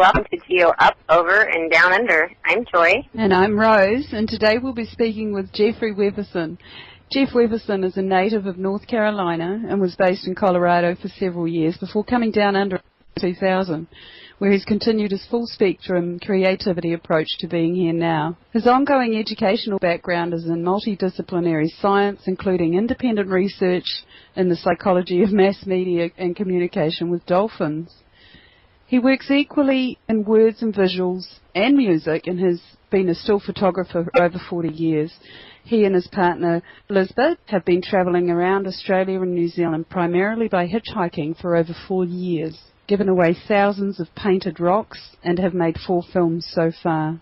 welcome to Geo Up, Over, and Down Under. I'm Joy. And I'm Rose, and today we'll be speaking with Jeffrey Wefferson. Jeff Wefferson is a native of North Carolina and was based in Colorado for several years before coming down under in 2000, where he's continued his full-spectrum creativity approach to being here now. His ongoing educational background is in multi-disciplinary science, including independent research in the psychology of mass media and communication with dolphins. He works equally in words and visuals and music and has been a still photographer for over 40 years. He and his partner, Liesbet, have been travelling around Australia and New Zealand primarily by hitchhiking for over 4 years, given away thousands of painted rocks, and have made 4 films so far.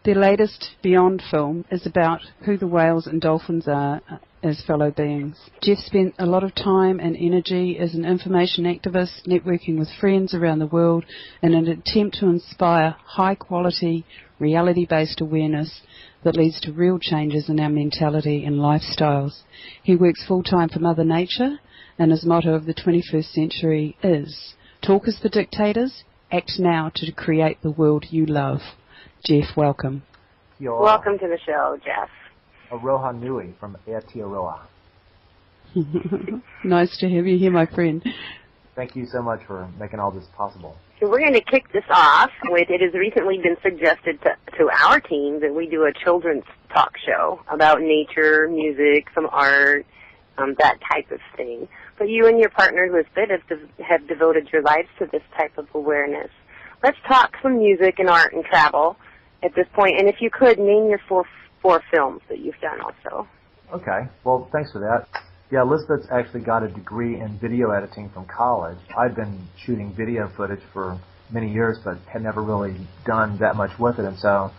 Their latest, Beyond film, is about who the whales and dolphins are as fellow beings. Jeff spent a lot of time and energy as an information activist, networking with friends around the world in an attempt to inspire high-quality, reality-based awareness that leads to real changes in our mentality and lifestyles. He works full-time for Mother Nature, and his motto of the 21st century is, "Talk is for dictators, act now to create the world you love." Jeff, welcome. Welcome to the show, Jeff. Aroha Nui from Aotearoa. Nice to have you here, my friend. Thank you so much for making all this possible. So we're going to kick this off with, it has recently been suggested to our team that we do a children's talk show about nature, music, some art, that type of thing. But you and your partner, Liesbet, have devoted your lives to this type of awareness. Let's talk some music and art and travel at this point. And if you could, name your four films that you've done also. Okay. Well, thanks for that. Yeah, Liesbet's actually got a degree in video editing from college. I'd been shooting video footage for many years, but had never really done that much with it. And so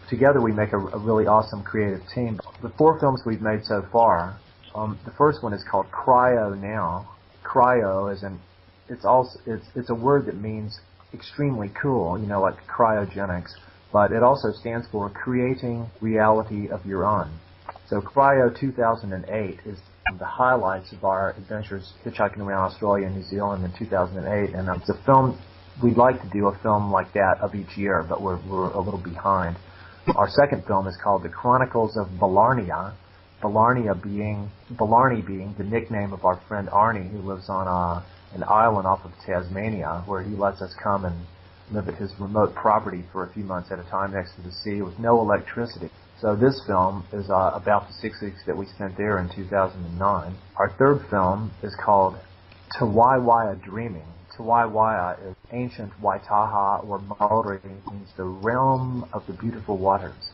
together we make a really awesome creative team. The 4 films we've made so far, the first one is called Cryo Now. Cryo is it's a word that means extremely cool, you know, like cryogenics, but it also stands for creating reality of your own. So Cryo 2008 is the highlights of our adventures hitchhiking around Australia and New Zealand in 2008, and it's a film, we'd like to do a film like that of each year, but we're a little behind. Our second film is called The Chronicles of Blarney, Blarney being the nickname of our friend Arnie, who lives on an island off of Tasmania, where he lets us come and live at his remote property for a few months at a time next to the sea with no electricity. So this film is about the 6 weeks that we spent there in 2009. Our third film is called Tawaiwaia Dreaming. Tawaiwaia is ancient Waitaha or Maori, means the realm of the beautiful waters.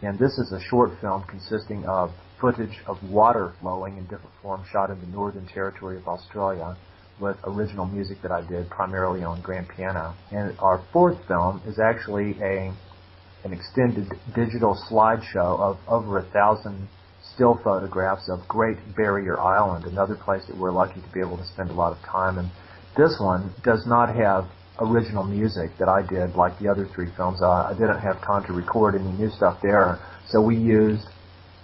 And this is a short film consisting of footage of water flowing in different forms shot in the Northern Territory of Australia with original music that I did primarily on grand piano. And our fourth film is actually an extended digital slideshow of over 1,000 still photographs of Great Barrier Island, another place that we're lucky to be able to spend a lot of time. And this one does not have original music that I did like the other 3 films. I didn't have time to record any new stuff there, so we used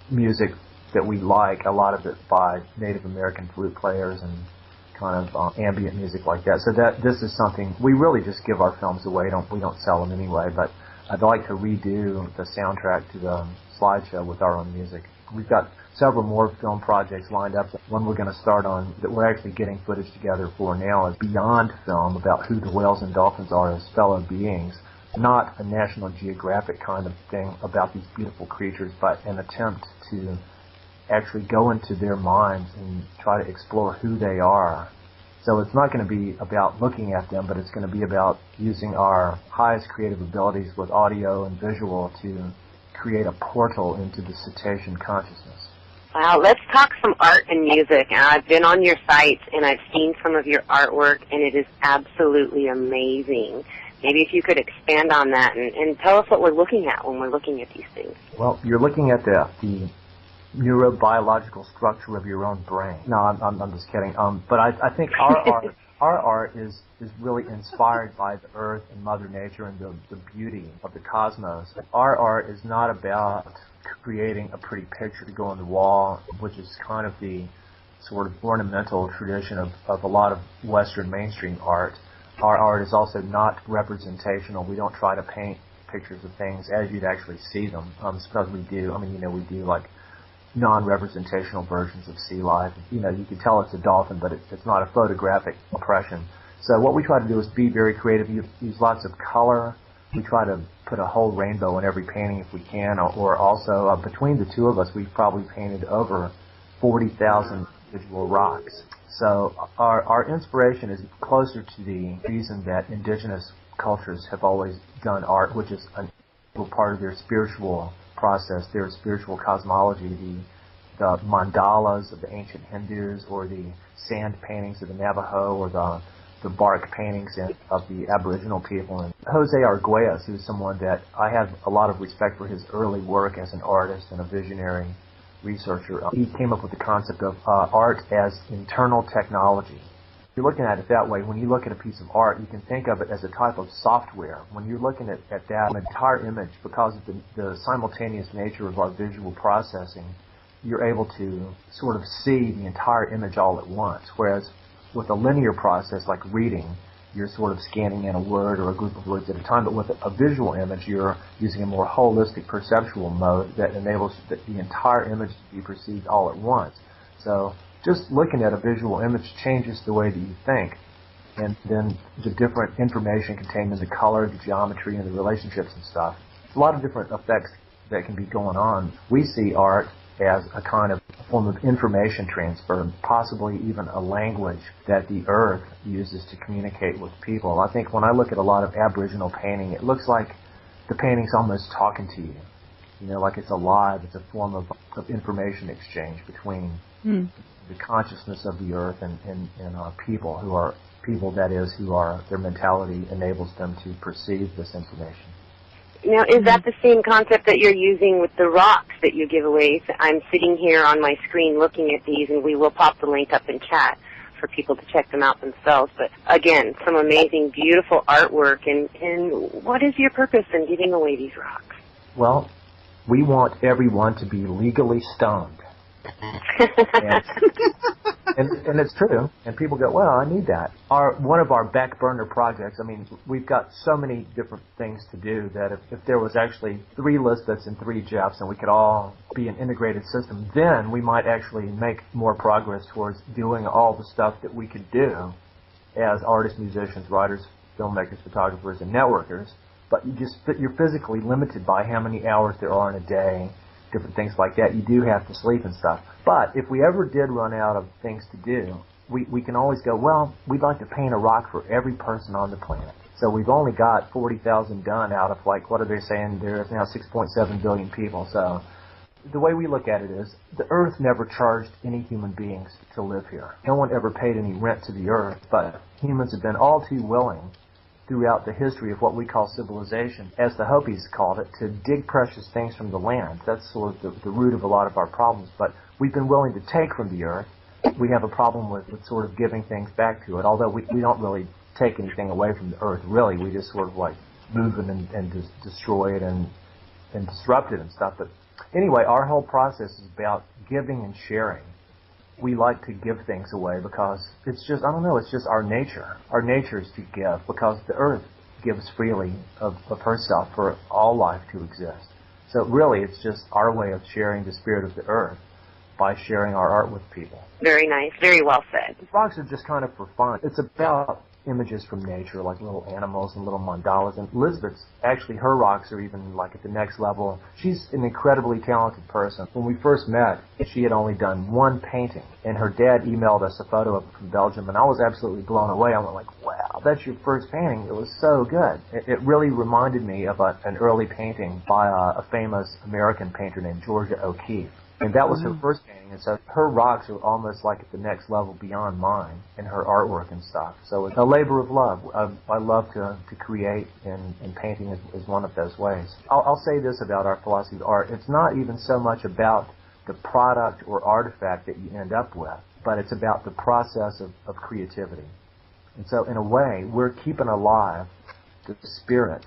music that we like, a lot of it by Native American flute players and kind of ambient music like that. So this is something, we really just give our films away, we don't sell them anyway, but I'd like to redo the soundtrack to the slideshow with our own music. We've got several more film projects lined up. One we're going to start on that we're actually getting footage together for now is Beyond film, about who the whales and dolphins are as fellow beings. Not a National Geographic kind of thing about these beautiful creatures, but an attempt to actually go into their minds and try to explore who they are. So it's not going to be about looking at them, but it's going to be about using our highest creative abilities with audio and visual to create a portal into the cetacean consciousness. Wow, let's talk some art and music. I've been on your site and I've seen some of your artwork, and it is absolutely amazing. Maybe if you could expand on that and tell us what we're looking at when we're looking at these things. Well, you're looking at the neurobiological structure of your own brain. No, I'm just kidding. But I think our art is really inspired by the earth and Mother Nature and the beauty of the cosmos. Our art is not about creating a pretty picture to go on the wall, which is kind of the sort of ornamental tradition of a lot of Western mainstream art. Our art is also not representational. We don't try to paint pictures of things as you'd actually see them. Because we do, we do like non-representational versions of sea life. You can tell it's a dolphin, but it's not a photographic impression. So what we try to do is be very creative, use lots of color. We try to put a whole rainbow in every painting if we can, or also between the two of us, we've probably painted over 40,000 individual rocks. So our inspiration is closer to the reason that indigenous cultures have always done art, which is a part of their spiritual process, their spiritual cosmology, the mandalas of the ancient Hindus, or the sand paintings of the Navajo, or the bark paintings of the Aboriginal people. And Jose Arguelles, who's someone that I have a lot of respect for his early work as an artist and a visionary researcher, he came up with the concept of art as internal technology. If you're looking at it that way, when you look at a piece of art, you can think of it as a type of software. When you're looking at that entire image, because of the simultaneous nature of our visual processing, you're able to sort of see the entire image all at once, whereas with a linear process like reading, you're sort of scanning in a word or a group of words at a time, but with a visual image, you're using a more holistic perceptual mode that enables the entire image to be perceived all at once. So just looking at a visual image changes the way that you think, and then the different information contained in the color, the geometry, and the relationships and stuff. A lot of different effects that can be going on. We see art as a kind of form of information transfer, possibly even a language that the earth uses to communicate with people. I think when I look at a lot of Aboriginal painting, it looks like the painting's almost talking to you. Like it's alive. It's a form of information exchange between the consciousness of the earth and people who are people, that is, their mentality enables them to perceive this information. Now, is that the same concept that you're using with the rocks that you give away? So I'm sitting here on my screen looking at these, and we will pop the link up in chat for people to check them out themselves. But again, some amazing, beautiful artwork. And what is your purpose in giving away these rocks? Well, we want everyone to be legally stoned. And it's true. And people go, well, I need that. One of our back burner projects, we've got so many different things to do that if there was actually 3 Liesbets and 3 Jeffs and we could all be an integrated system, then we might actually make more progress towards doing all the stuff that we could do as artists, musicians, writers, filmmakers, photographers, and networkers. But you're physically limited by how many hours there are in a day, different things like that. You do have to sleep and stuff. But if we ever did run out of things to do, we can always go, well, we'd like to paint a rock for every person on the planet. So we've only got 40,000 done out of, what are they saying? There's now 6.7 billion people. So the way we look at it is the Earth never charged any human beings to live here. No one ever paid any rent to the Earth, but humans have been all too willing throughout the history of what we call civilization, as the Hopis called it, to dig precious things from the land. That's sort of the root of a lot of our problems. But we've been willing to take from the earth. We have a problem with sort of giving things back to it, although we don't really take anything away from the earth, really. We just sort of move it and destroy it and disrupt it and stuff. But anyway, our whole process is about giving and sharing. We like to give things away because it's just, it's just our nature. Our nature is to give because the earth gives freely of herself for all life to exist. So really, it's just our way of sharing the spirit of the earth by sharing our art with people. Very nice. Very well said. The rocks are just kind of for fun. It's about images from nature, like little animals and little mandalas. And Liesbet's, actually, her rocks are even at the next level. She's an incredibly talented person. When we first met, she had only done 1 painting, and her dad emailed us a photo of it from Belgium, and I was absolutely blown away. I went wow, that's your first painting. It was so good. It really reminded me of an early painting by a famous American painter named Georgia O'Keeffe. And that was her first painting, and so her rocks are almost at the next level beyond mine in her artwork and stuff. So it's a labor of love. I love to create, and painting is one of those ways. I'll say this about our philosophy of art. It's not even so much about the product or artifact that you end up with, but it's about the process of creativity. And so in a way, we're keeping alive the spirit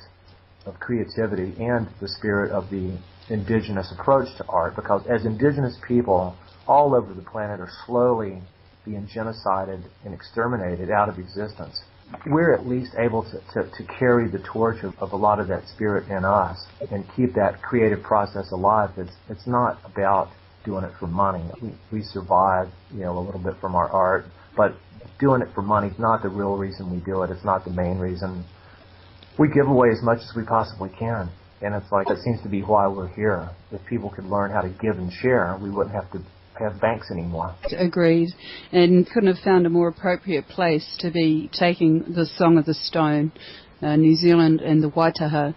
of creativity and the spirit of the indigenous approach to art, because as indigenous people all over the planet are slowly being genocided and exterminated out of existence, we're at least able to carry the torch of a lot of that spirit in us and keep that creative process alive. It's not about doing it for money. We survive, a little bit from our art, but doing it for money is not the real reason we do it. It's not the main reason. We give away as much as we possibly can, and it's like that seems to be why we're here. If people could learn how to give and share, we wouldn't have to have banks anymore. Agreed, and couldn't have found a more appropriate place to be taking the Song of the Stone, New Zealand and the Waitaha.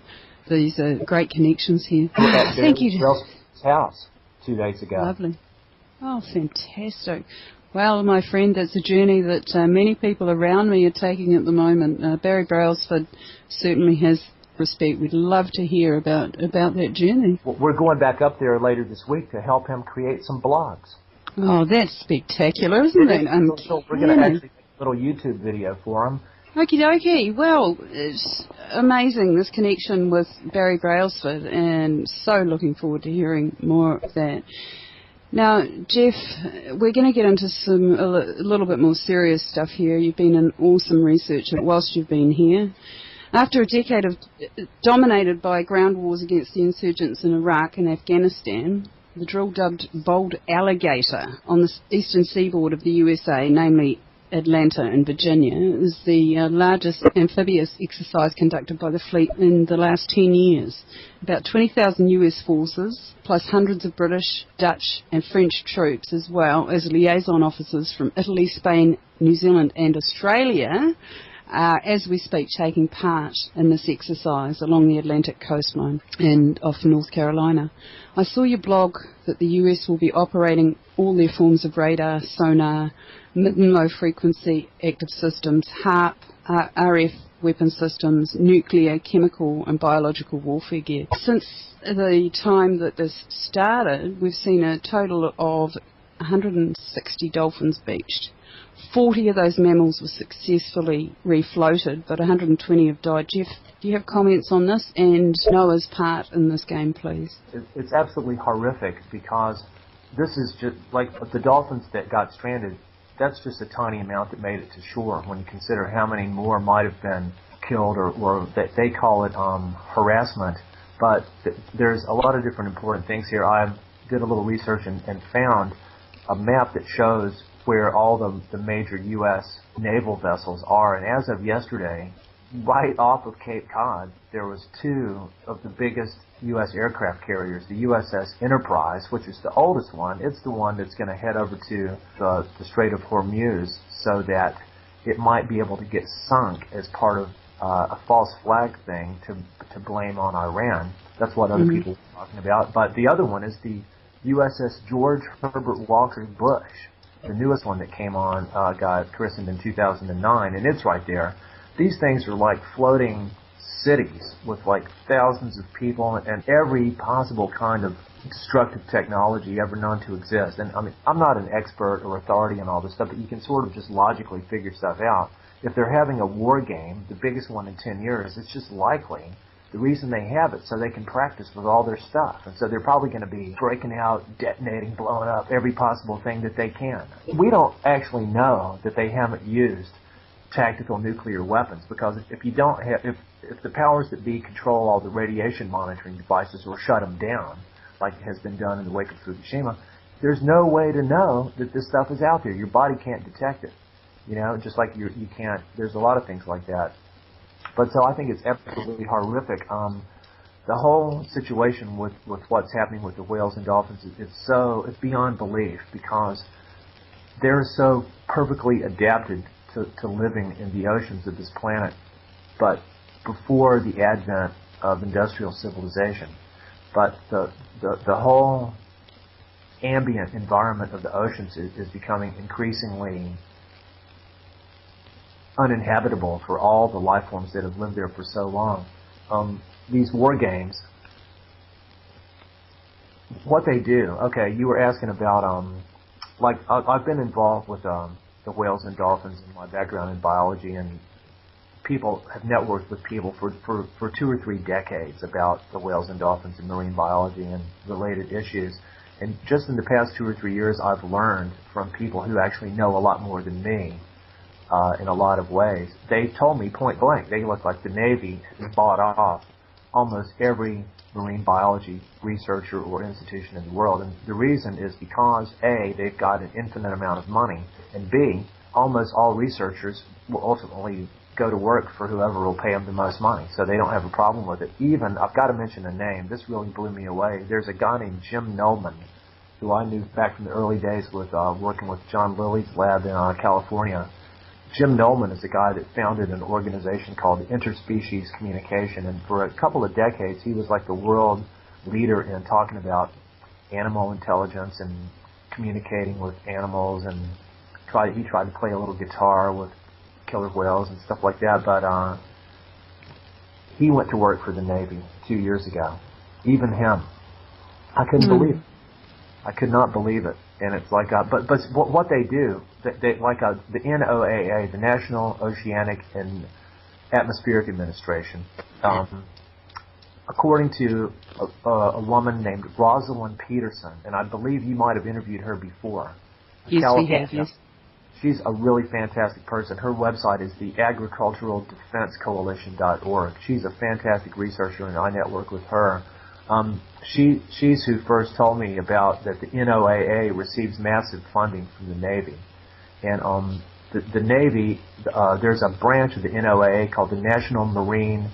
These are great connections here. Thank you. House 2 days ago. Lovely. Oh, fantastic. Well, my friend, that's a journey that many people around me are taking at the moment. Barry Brailsford certainly has respect. We'd love to hear about that journey. Well, we're going back up there later this week to help him create some blogs. Oh, that's spectacular, isn't it? So we're going to actually make a little YouTube video for him. Okie dokie. Well, it's amazing, this connection with Barry Brailsford, and so looking forward to hearing more of that. Now, Jeff, we're going to get into a little bit more serious stuff here. You've been an awesome researcher whilst you've been here. After a decade dominated by ground wars against the insurgents in Iraq and Afghanistan, the drill-dubbed bold alligator on the eastern seaboard of the USA, namely Atlanta and Virginia, is the largest amphibious exercise conducted by the fleet in the last 10 years. About 20,000 US forces, plus hundreds of British, Dutch and French troops, as well as liaison officers from Italy, Spain, New Zealand and Australia, are, as we speak, taking part in this exercise along the Atlantic coastline and off North Carolina. I saw your blog that the US will be operating all their forms of radar, sonar, mid and low frequency active systems, HARP, RF weapon systems, nuclear, chemical and biological warfare gear. Since the time that this started, we've seen a total of 160 dolphins beached. 40 of those mammals were successfully refloated, but 120 have died. Jeff, do you have comments on this and NOAA's part in this game, please? It's absolutely horrific, because this is just like the dolphins that got stranded. That's just a tiny amount that made it to shore when you consider how many more might have been killed, or that they call it harassment. But there's a lot of different important things here. I did a little research and found a map that shows where all the major U.S. naval vessels are. And as of yesterday, right off of Cape Cod, there was 2 of the biggest U.S. aircraft carriers, the USS Enterprise, which is the oldest one. It's the one that's going to head over to the Strait of Hormuz so that it might be able to get sunk as part of a false flag thing to blame on Iran. That's what other people are talking about. But the other one is the USS George Herbert Walker Bush, the newest one that came on, got christened in 2009, and it's right there. These things are like floating cities with like thousands of people and every possible kind of destructive technology ever known to exist. And I mean, I'm not an expert or authority on all this stuff, but you can sort of just logically figure stuff out. If they're having a war game, the biggest one in 10 years, it's just likely the reason they have it so they can practice with all their stuff. And so they're probably going to be breaking out, detonating, blowing up every possible thing that they can. We don't actually know that they haven't used tactical nuclear weapons, because if you don't have, if the powers that be control all the radiation monitoring devices or shut them down, like has been done in the wake of Fukushima, there's no way to know that this stuff is out there. Your body can't detect it. Just like you can't, there's a lot of things like that. But so I think it's absolutely horrific. The whole situation with what's happening with the whales and dolphins, it's beyond belief, because they're so perfectly adapted to living in the oceans of this planet, but before the advent of industrial civilization. But the whole ambient environment of the oceans is becoming increasingly uninhabitable for all the life forms that have lived there for so long. These war games, what they do, okay, you were asking about, like, I've been involved with the whales and dolphins in my background in biology, and people have networked with people for 2 or 3 decades about the whales and dolphins and marine biology and related issues. And just in the past 2 or 3 years, I've learned from people who actually know a lot more than me in a lot of ways. They told me point blank, they look like the Navy has bought off almost every marine biology researcher or institution in the world. And the reason is because, A, they've got an infinite amount of money, and B, almost all researchers will ultimately go to work for whoever will pay them the most money, so they don't have a problem with it. Even, I've got to mention a name, this really blew me away. There's a guy named Jim Nollman, who I knew back from the early days with working with John Lilly's lab in California. Jim Nollman is a guy that founded an organization called Interspecies Communication, and for a couple of decades he was like the world leader in talking about animal intelligence and communicating with animals, and he tried to play a little guitar with killer whales and stuff like that, but he went to work for the Navy 2 years ago. Even him. I couldn't believe it. I could not believe it. And it's like, but what they do, they like the NOAA, the National Oceanic and Atmospheric Administration, according to a woman named Rosalind Peterson, and I believe you might have interviewed her before. Yes, we have, yes. She's a really fantastic person. Her website is the agriculturaldefensecoalition.org. She's a fantastic researcher, and I network with her. She's who first told me about that the NOAA receives massive funding from the Navy. And the Navy, there's a branch of the NOAA called the National Marine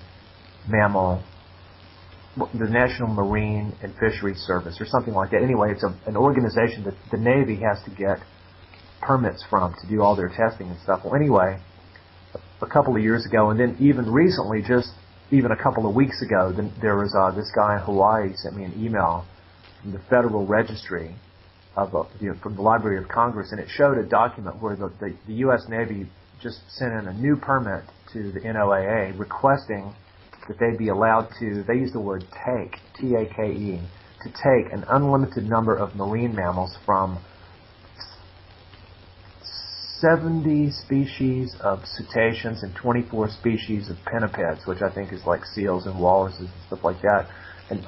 and Fisheries Service, or something like that. Anyway, it's an organization that the Navy has to get permits from to do all their testing and stuff. Well, anyway, a couple of years ago, and then even recently, even a couple of weeks ago, there was this guy in Hawaii sent me an email from the Federal Registry from the Library of Congress, and it showed a document where the U.S. Navy just sent in a new permit to the NOAA requesting that they be allowed to, they use the word take, T-A-K-E, to take an unlimited number of marine mammals from 70 species of cetaceans and 24 species of pinnipeds, which I think is like seals and walruses and stuff like that. And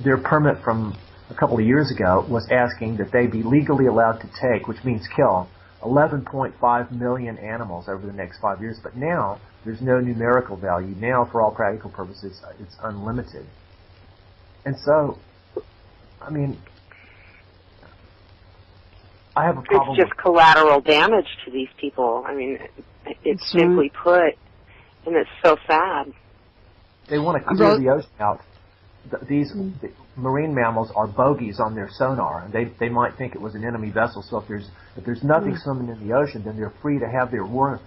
their permit from a couple of years ago was asking that they be legally allowed to take, which means kill, 11.5 million animals over the next 5 years. But now there's no numerical value. Now, for all practical purposes, it's unlimited. And so, I mean, I have a problem. It's just collateral damage to these people. I mean, it's simply put, and it's so sad. They want to clear the ocean out. The marine mammals are bogeys on their sonar, and they might think it was an enemy vessel. So if there's nothing swimming in the ocean, then they're free to have their war.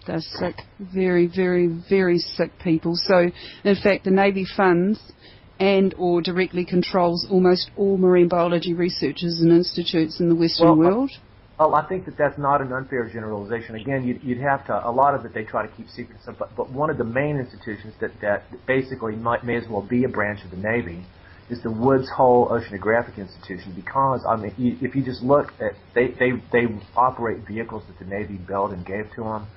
They're sick, very, very, very sick people. So, in fact, the Navy funds and or directly controls almost all marine biology researchers and institutes in the Western world? Well, I think that's not an unfair generalization. Again, you'd have to, a lot of it they try to keep secret, but one of the main institutions that basically may as well be a branch of the Navy is the Woods Hole Oceanographic Institution, because, I mean, if you just look at, they operate vehicles that the Navy built and gave to them.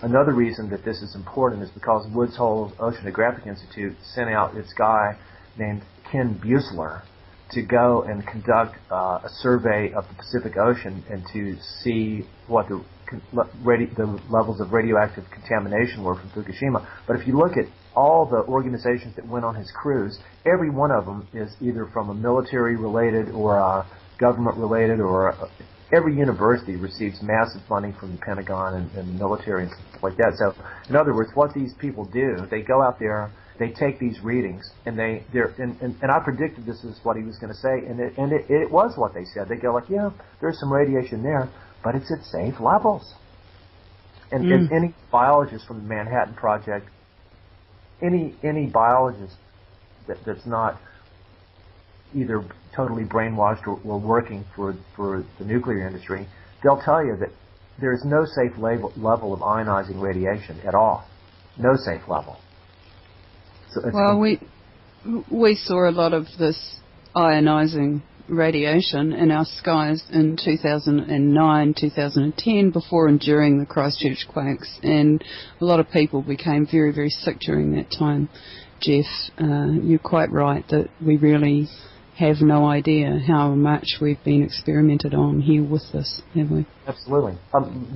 Another reason that this is important is because Woods Hole Oceanographic Institute sent out its guy named Ken Buesler to go and conduct a survey of the Pacific Ocean and to see what the levels of radioactive contamination were from Fukushima. But if you look at all the organizations that went on his cruise, every one of them is either from a military-related or a government-related, or every university receives massive funding from the Pentagon and the military and stuff like that. So, in other words, what these people do, they go out there, they take these readings, and I predicted this is what he was going to say, and it was what they said. They go like, yeah, there's some radiation there, but it's at safe levels. And any biologist from the Manhattan Project, any biologist that's not either totally brainwashed or working for the nuclear industry, they'll tell you that there is no safe level of ionizing radiation at all. No safe level. So well, we saw a lot of this ionizing radiation in our skies in 2009, 2010, before and during the Christchurch quakes, and a lot of people became very, very sick during that time. Jeff, you're quite right that we really have no idea how much we've been experimented on here with this, have we? Absolutely.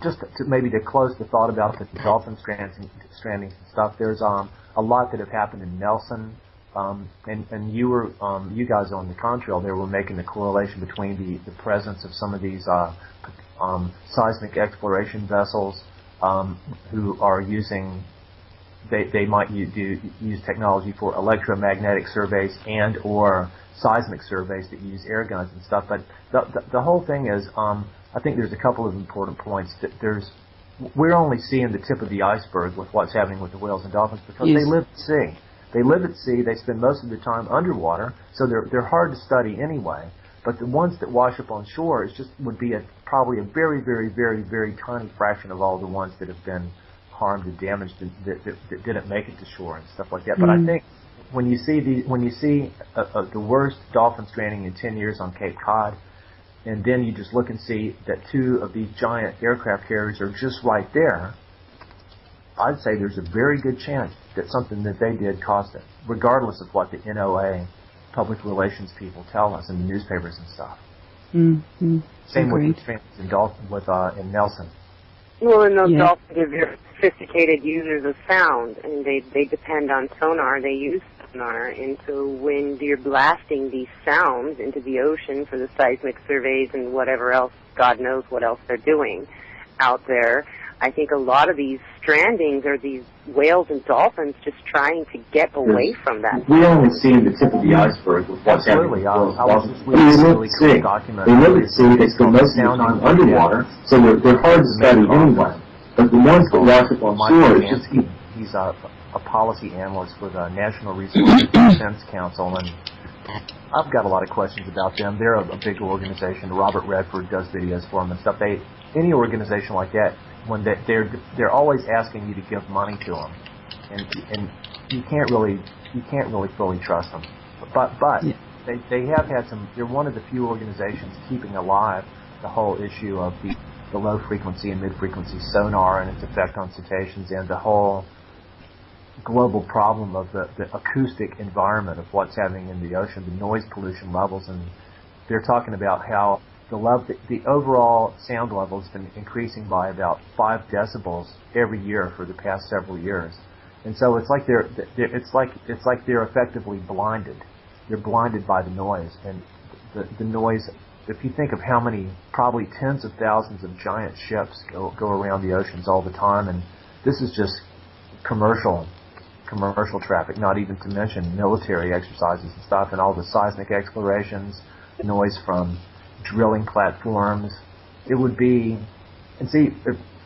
Just maybe to close the thought about the dolphin strandings and stuff, there's a lot that have happened in Nelson, and you guys on the contrail there were making the correlation between the presence of some of these seismic exploration vessels who are using. They might use technology for electromagnetic surveys and or seismic surveys that use air guns and stuff. But the whole thing is, I think there's a couple of important points. That we're only seeing the tip of the iceberg with what's happening with the whales and dolphins because yes. they live at sea. They live at sea. They spend most of their time underwater, so they're hard to study anyway. But the ones that wash up on shore would be probably a very, very, very, very tiny fraction of all the ones that have been harmed and damaged that didn't make it to shore and stuff like that. But I think when you see the worst dolphin stranding in 10 years on Cape Cod, and then you just look and see that two of these giant aircraft carriers are just right there, I'd say there's a very good chance that something that they did caused it, regardless of what the NOA public relations people tell us in the newspapers and stuff. Mm-hmm. Same with in Nelson. Well, and those dolphins are very sophisticated users of sound, and they depend on sonar. They use sonar, and so when you're blasting these sounds into the ocean for the seismic surveys and whatever else, God knows what else they're doing out there, I think a lot of these strandings are these whales and dolphins just trying to get away from that. We're only seeing the tip of the iceberg with what's happening. I was just reading a really cool document. They live at sea, they spend most of their time underwater, so they're hard to study anyway. But the ones that wash up on shore, he's a policy analyst for the National Resources Defense Council, and I've got a lot of questions about them. They're a big organization. Robert Redford does videos for them and stuff. Any organization like that, when they're always asking you to give money to them, and you can't really fully trust them. But they have had some. They're one of the few organizations keeping alive the whole issue of the low frequency and mid frequency sonar and its effect on cetaceans, and the whole global problem of the acoustic environment of what's happening in the ocean, the noise pollution levels, and they're talking about how the overall sound level has been increasing by about 5 decibels every year for the past several years, and so it's like they're effectively blinded. They're blinded by the noise, and the noise. If you think of how many, probably tens of thousands of giant ships go around the oceans all the time, and this is just commercial traffic, not even to mention military exercises and stuff, and all the seismic explorations, noise from drilling platforms. It would be, and see,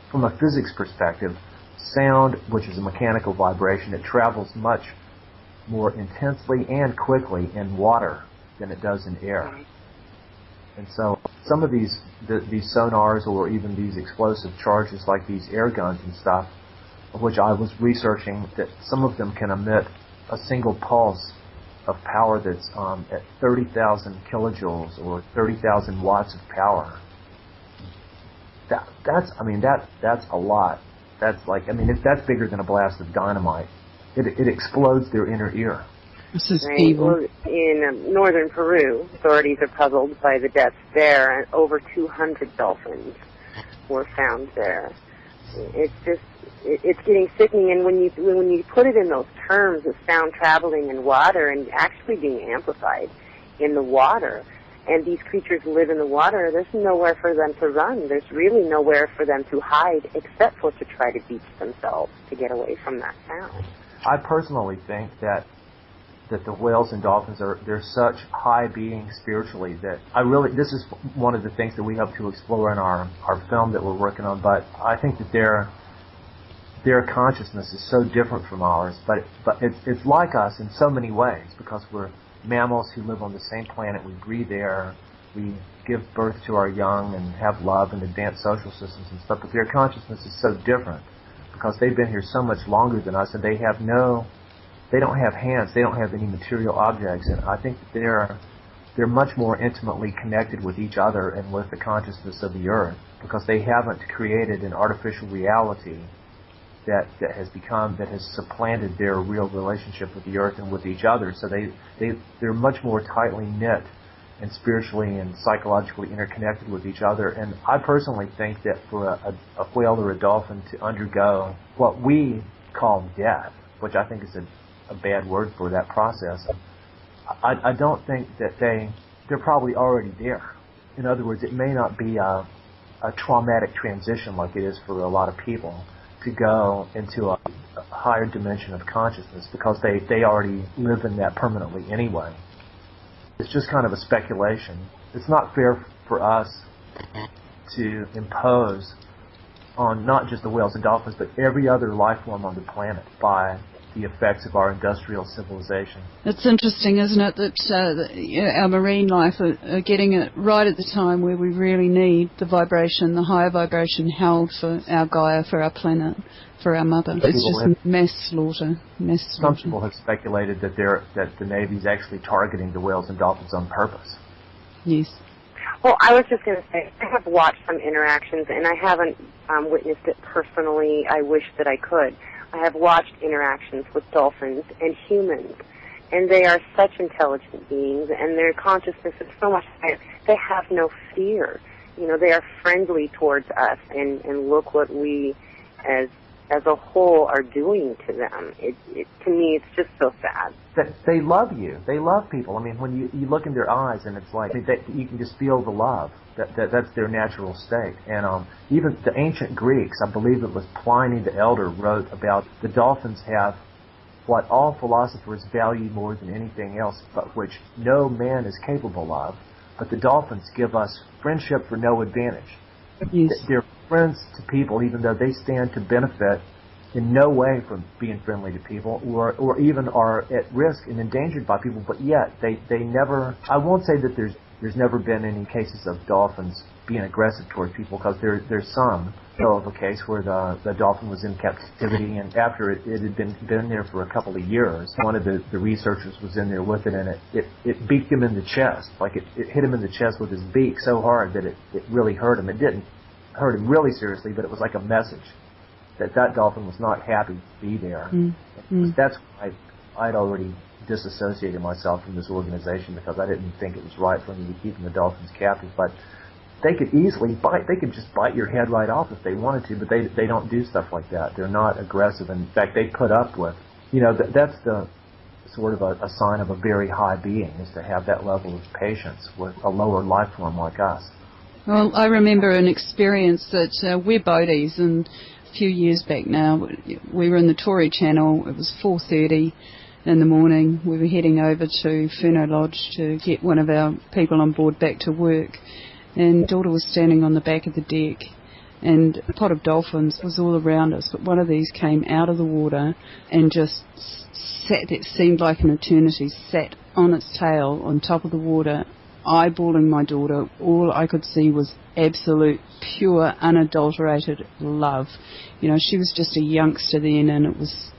from a physics perspective, sound, which is a mechanical vibration, it travels much more intensely and quickly in water than it does in air. And so some of these sonars or even these explosive charges like these air guns and stuff, of which I was researching, that some of them can emit a single pulse of power that's at 30,000 kilojoules or 30,000 watts of power. That's a lot. That's bigger than a blast of dynamite. It explodes their inner ear. This is right. evil. Well, in northern Peru, authorities are puzzled by the deaths there, and over 200 dolphins were found there. It's getting sickening, and when you put it in those terms of sound traveling in water and actually being amplified in the water, and these creatures live in the water, there's nowhere for them to run. There's really nowhere for them to hide except for to try to beach themselves to get away from that sound. I personally think that the whales and dolphins they're such high beings spiritually that this is one of the things that we hope to explore in our film that we're working on. But I think that their consciousness is so different from ours, but it's like us in so many ways, because we're mammals who live on the same planet. We breathe air, we give birth to our young and have love and advanced social systems and stuff, but their consciousness is so different because they've been here so much longer than us, and they don't have hands, they don't have any material objects, and I think that they're much more intimately connected with each other and with the consciousness of the earth, because they haven't created an artificial reality that has supplanted their real relationship with the earth and with each other. So they're much more tightly knit and spiritually and psychologically interconnected with each other. And I personally think that for a whale or a dolphin to undergo what we call death, which I think is a bad word for that process, I don't think that they're probably already there. In other words, it may not be a traumatic transition like it is for a lot of people to go into a higher dimension of consciousness, because they already live in that permanently anyway. It's just kind of a speculation. It's not fair for us to impose on not just the whales and dolphins, but every other life form on the planet by the effects of our industrial civilization. It's interesting, isn't it, that our marine life are getting it right at the time where we really need the vibration, the higher vibration held for our Gaia, for our planet, for our mother. It's just mass slaughter. Some people have speculated that the Navy's actually targeting the whales and dolphins on purpose. Yes. Well, I was just going to say, I have watched some interactions, and I haven't witnessed it personally. I wish that I could. I have watched interactions with dolphins and humans, and they are such intelligent beings, and their consciousness is so much higher. They have no fear. You know, they are friendly towards us, and look what we, as a whole, are doing to them. To me, it's just so sad. That they love you. They love people. I mean, when you look in their eyes, and it's like you can just feel the love. That's their natural state. And even the ancient Greeks, I believe it was Pliny the Elder, wrote about the dolphins have what all philosophers value more than anything else, but which no man is capable of. But the dolphins give us friendship for no advantage. Yes. They're friends to people, even though they stand to benefit in no way from being friendly to people, or even are at risk and endangered by people, but yet they never, I won't say that there's never been any cases of dolphins being aggressive toward people, because there's some. I know of a case where the dolphin was in captivity, and after it had been there for a couple of years, one of the researchers was in there with it, and it beaked him in the chest. Like it hit him in the chest with his beak so hard that it really hurt him. It didn't hurt him really seriously, but it was like a message that dolphin was not happy to be there. That's why I'd already disassociated myself from this organization, because I didn't think it was right for me to keep the dolphins captive. But they could easily they could just bite your head right off if they wanted to, but they don't do stuff like that. They're not aggressive. In fact, they put up with, that's the sort of a sign of a very high being, is to have that level of patience with a lower life form like us. Well, I remember an experience that we're boaties, and a few years back now, we were in the Tory Channel. It was 4:30 in the morning. We were heading over to Furno Lodge to get one of our people on board back to work, and daughter was standing on the back of the deck, and a pot of dolphins was all around us, but one of these came out of the water and just sat, it seemed like an eternity, sat on its tail on top of the water, eyeballing my daughter. All I could see was absolute, pure, unadulterated love. She was just a youngster then, and it was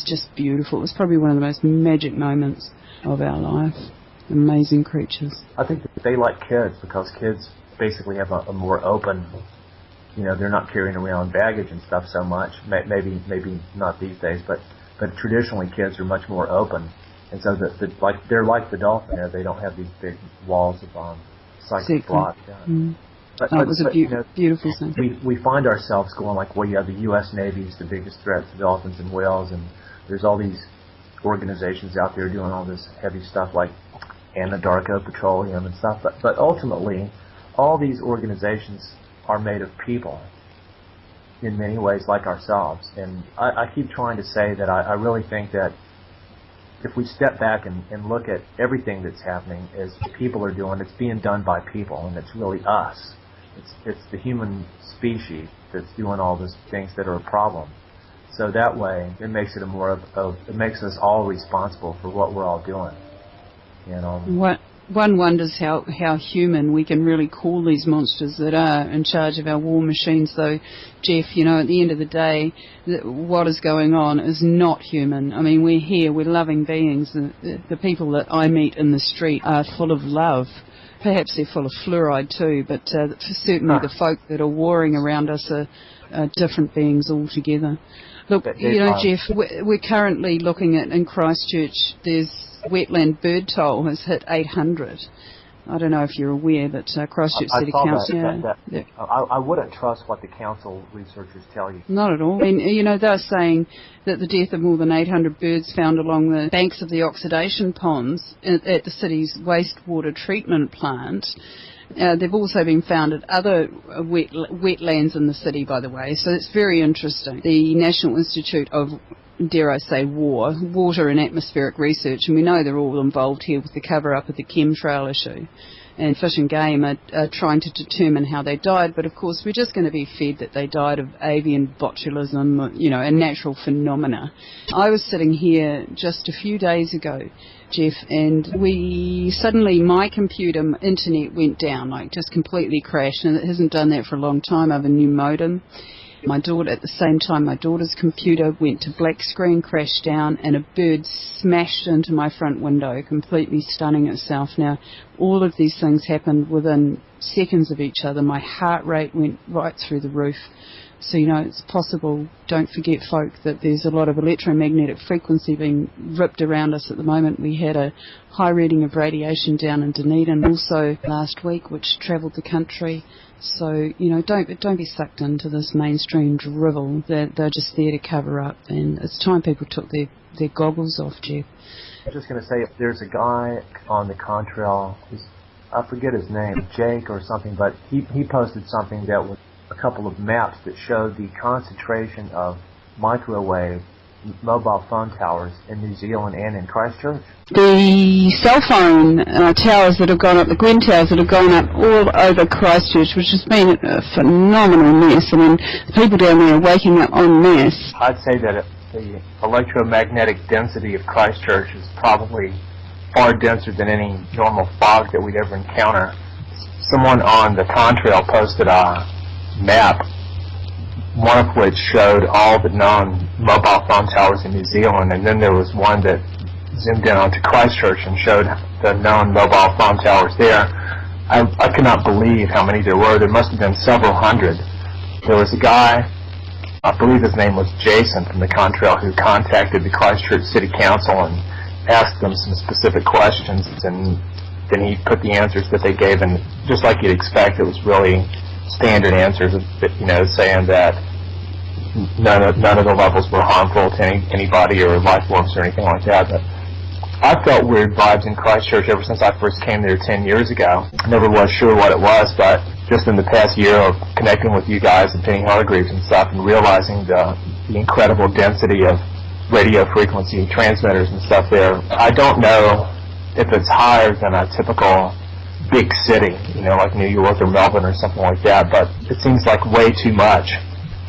just beautiful. It was probably one of the most magic moments of our life. Amazing creatures. I think that they like kids, because kids basically have a more open, they're not carrying around baggage and stuff so much. Maybe not these days, but traditionally kids are much more open. And so they're like the dolphin. They don't have these big walls of psychic block. But it was a beautiful thing. We find ourselves going like, well, the U.S. Navy is the biggest threat to dolphins and whales, and there's all these organizations out there doing all this heavy stuff like Anadarko Petroleum and stuff. But ultimately, all these organizations are made of people in many ways like ourselves. And I keep trying to say that I really think that if we step back and look at everything that's happening as people are doing, it's being done by people, and it's really us. It's the human species that's doing all these things that are a problem. So that way, it makes it it makes us all responsible for what we're all doing. One wonders how human we can really call these monsters that are in charge of our war machines, though, Jeff. At the end of the day, what is going on is not human. I mean, we're here, we're loving beings. The people that I meet in the street are full of love, perhaps they're full of fluoride too, but certainly the folk that are warring around us are different beings altogether. Look, you know, Jeff, we're currently looking at, in Christchurch, there's wetland bird toll has hit 800. I don't know if you're aware, but Christchurch City Council... I wouldn't trust what the council researchers tell you. Not at all. I mean, you know, they're saying that the death of more than 800 birds found along the banks of the oxidation ponds at the city's wastewater treatment plant. They've also been found at other wetlands in the city, by the way, so it's very interesting. The National Institute of, dare I say, Water and Atmospheric Research, and we know they're all involved here with the cover-up of the chemtrail issue. And Fish and Game are trying to determine how they died, but of course we're just going to be fed that they died of avian botulism, you know, a natural phenomena. I was sitting here just a few days ago, Jeff, and suddenly my computer internet went down, like just completely crashed, and it hasn't done that for a long time. I have a new modem. My daughter, at the same time, my daughter's computer went to black screen, crashed down, and a bird smashed into my front window, completely stunning itself. Now, all of these things happened within seconds of each other. My heart rate went right through the roof. So, you know, it's possible, don't forget, folk, that there's a lot of electromagnetic frequency being ripped around us at the moment. We had a high reading of radiation down in Dunedin also last week, which travelled the country. So, you know, don't be sucked into this mainstream drivel. They're just there to cover up, and it's time people took their goggles off, Jeff. I was just going to say, there's a guy on the Contrail, I forget his name, Jake or something, but he posted something that was a couple of maps that showed the concentration of microwave mobile phone towers in New Zealand and in Christchurch. The cell phone towers that have gone up, the Gwen towers that have gone up all over Christchurch, which has been a phenomenal mess. I mean, the people down there are waking up en masse. I'd say that the electromagnetic density of Christchurch is probably far denser than any normal fog that we'd ever encounter. Someone on the Contrail posted a map, one of which showed all the known mobile phone towers in New Zealand, and then there was one that zoomed in onto Christchurch and showed the known mobile phone towers there. I could not believe how many there were. There must have been several hundred. There was a guy, I believe his name was Jason from the Contrail, who contacted the Christchurch City Council and asked them some specific questions, and then he put the answers that they gave, and just like you'd expect, it was really standard answers, you know, saying that none of the levels were harmful to anybody or life forms or anything like that. But I felt weird vibes in Christchurch ever since I first came there 10 years ago. I never was sure what it was, but just in the past year of connecting with you guys and Penny Hargreaves and stuff and realizing the incredible density of radio frequency transmitters and stuff there, I don't know if it's higher than a typical big city, you know, like New York or Melbourne or something like that, but it seems like way too much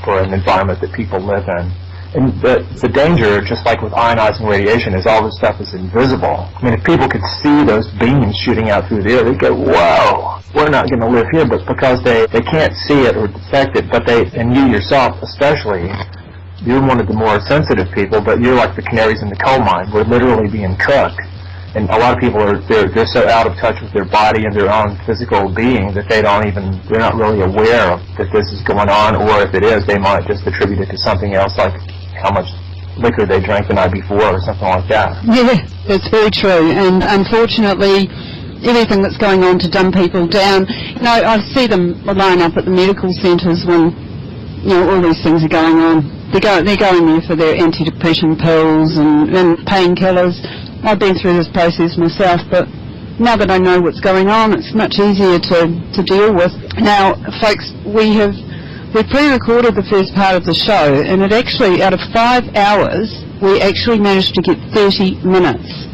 for an environment that people live in. And the danger, just like with ionizing radiation, is all this stuff is invisible. I mean, if people could see those beams shooting out through the air, they'd go, whoa, we're not going to live here. But because they can't see it or detect it, but and you yourself especially, you're one of the more sensitive people, but you're like the canaries in the coal mine. We're literally being cooked. And a lot of people they're so out of touch with their body and their own physical being that they're not really aware that this is going on, or if it is, they might just attribute it to something else, like how much liquor they drank the night before or something like that. Yeah, that's very true. And unfortunately, everything that's going on to dumb people down, you know, I see them line up at the medical centres when, you know, all these things are going on. They're going there for their antidepressant pills and painkillers. I've been through this process myself, but now that I know what's going on, it's much easier to deal with. Now, folks, we pre-recorded the first part of the show, and it actually, out of 5 hours, we actually managed to get 30 minutes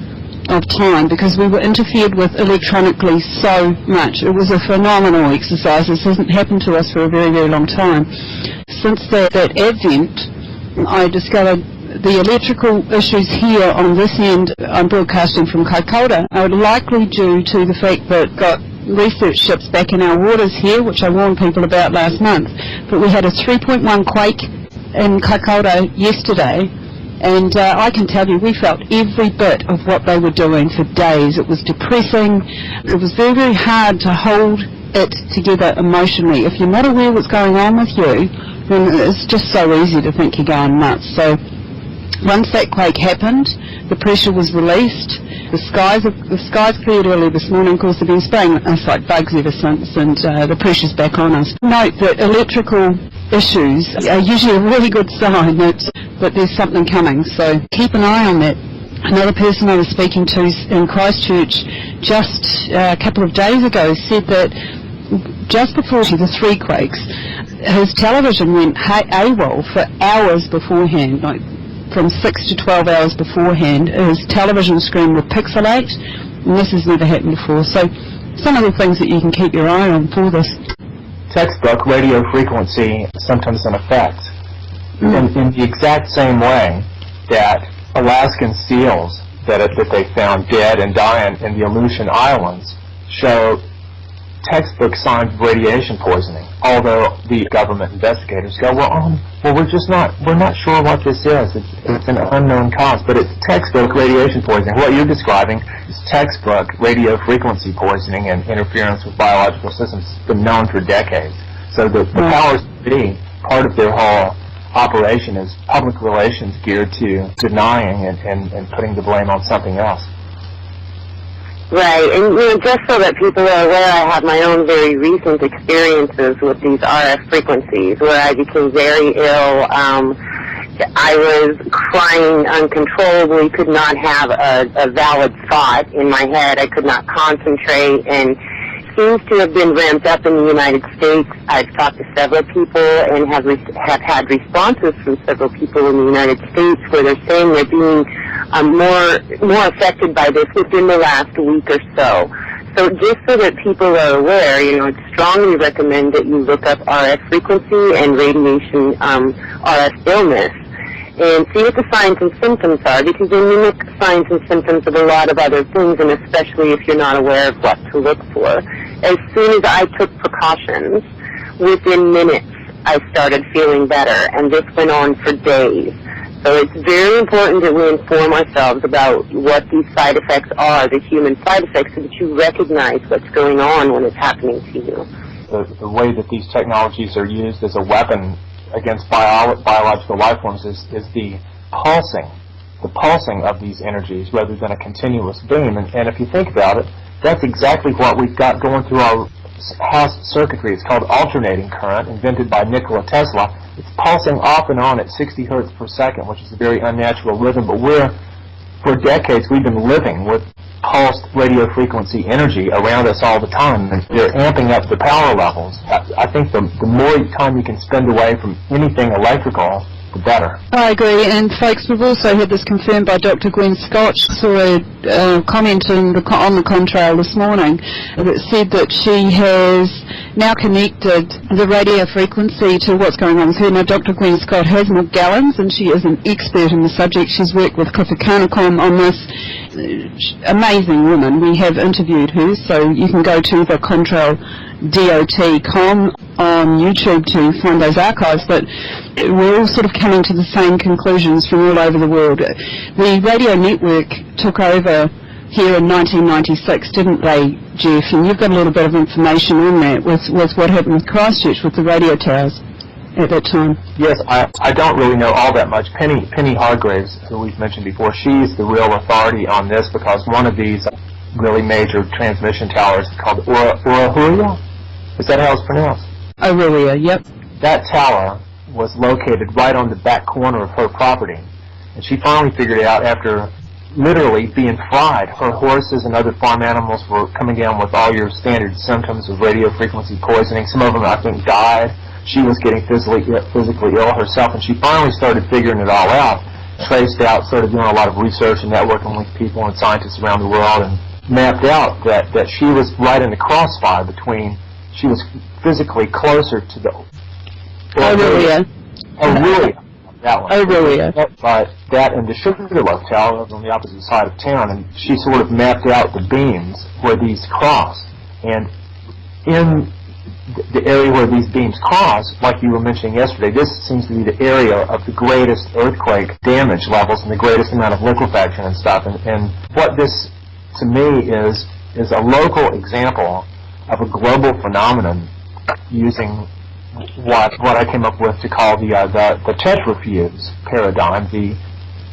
of time because we were interfered with electronically so much. It was a phenomenal exercise. This hasn't happened to us for a very, very long time. Since that advent, I discovered the electrical issues here on this end. I'm broadcasting from Kaikoura, are likely due to the fact that got research ships back in our waters here, which I warned people about last month. But we had a 3.1 quake in Kaikoura yesterday, And I can tell you, we felt every bit of what they were doing for days. It was depressing. It was very, very hard to hold it together emotionally. If you're not aware what's going on with you, then it's just so easy to think you're going nuts. So once that quake happened, the pressure was released. The skies cleared early this morning. Of course, they've been spraying us like bugs ever since, and the pressure's back on us. Note that electrical issues are usually a really good sign that there's something coming, so keep an eye on that. Another person I was speaking to in Christchurch just a couple of days ago said that just before the 3 quakes, his television went AWOL for hours beforehand, like from 6 to 12 hours beforehand. His television screen would pixelate, and this has never happened before. So some of the things that you can keep your eye on for this. Textbook radio frequency symptoms and effects. In the exact same way that Alaskan seals that they found dead and dying in the Aleutian Islands show textbook signs of radiation poisoning, although the government investigators go, well, we're not sure what this is. It's an unknown cause, but it's textbook radiation poisoning. What you're describing is textbook radio frequency poisoning and interference with biological systems. It's been known for decades. So the powers that be, part of their whole operation is public relations geared to denying and putting the blame on something else. Right, and just so that people are aware, I have my own very recent experiences with these RF frequencies where I became very ill. I was crying uncontrollably, could not have a valid thought in my head. I could not concentrate, and seems to have been ramped up in the United States. I've talked to several people and have had responses from several people in the United States where they're saying they're being more affected by this within the last week or so. So just so that people are aware, it's strongly recommend that you look up RF frequency and radiation RF illness and see what the signs and symptoms are, because they mimic signs and symptoms of a lot of other things, and especially if you're not aware of what to look for. As soon as I took precautions, within minutes I started feeling better, and this went on for days. So it's very important that we inform ourselves about what these side effects are, the human side effects, so that you recognize what's going on when it's happening to you. The way that these technologies are used as a weapon against biological life forms is the pulsing of these energies rather than a continuous beam. And if you think about it, that's exactly what we've got going through our house circuitry. It's called alternating current, invented by Nikola Tesla. It's pulsing off and on at 60 hertz per second, which is a very unnatural rhythm, but for decades we've been living with pulsed radio frequency energy around us all the time, and they're amping up the power levels. I think the more time you can spend away from anything electrical, the better. I agree, and folks, we've also had this confirmed by Dr. Gwen Scott. Saw a comment on the Contrail this morning that said that she has now connected the radio frequency to what's going on with her. Now, Dr. Gwen Scott has more gallons, and she is an expert in the subject. She's worked with theCONtraildotcom on this. Amazing woman. We have interviewed her, so you can go to theCONtraildotcom on YouTube to find those archives, but we're all sort of coming to the same conclusions from all over the world. The radio network took over here in 1996, didn't they, Jeff? And you've got a little bit of information on that with what happened with Christchurch with the radio towers at that time. Yes, I don't really know all that much. Penny Hargraves, who we've mentioned before, she's the real authority on this, because one of these really major transmission towers is called Oahuria? Is that how it's pronounced? Oahuria, yep. That tower was located right on the back corner of her property, and she finally figured it out after literally being fried. Her horses and other farm animals were coming down with all your standard symptoms of radio frequency poisoning. Some of them, I think, died. She was getting physically ill herself, and she finally started figuring it all out, traced out, started doing a lot of research and networking with people and scientists around the world, and mapped out that she was right in the crossfire between, she was physically closer to the Oahuria. That one. Oahuria. But that and the Sugarloaf Tower on the opposite side of town, and she sort of mapped out the beams where these crossed. And in the area where these beams cross, like you were mentioning yesterday, this seems to be the area of the greatest earthquake damage levels and the greatest amount of liquefaction and stuff. And what this, to me, is a local example of a global phenomenon using what I came up with to call the tetrafuse paradigm, the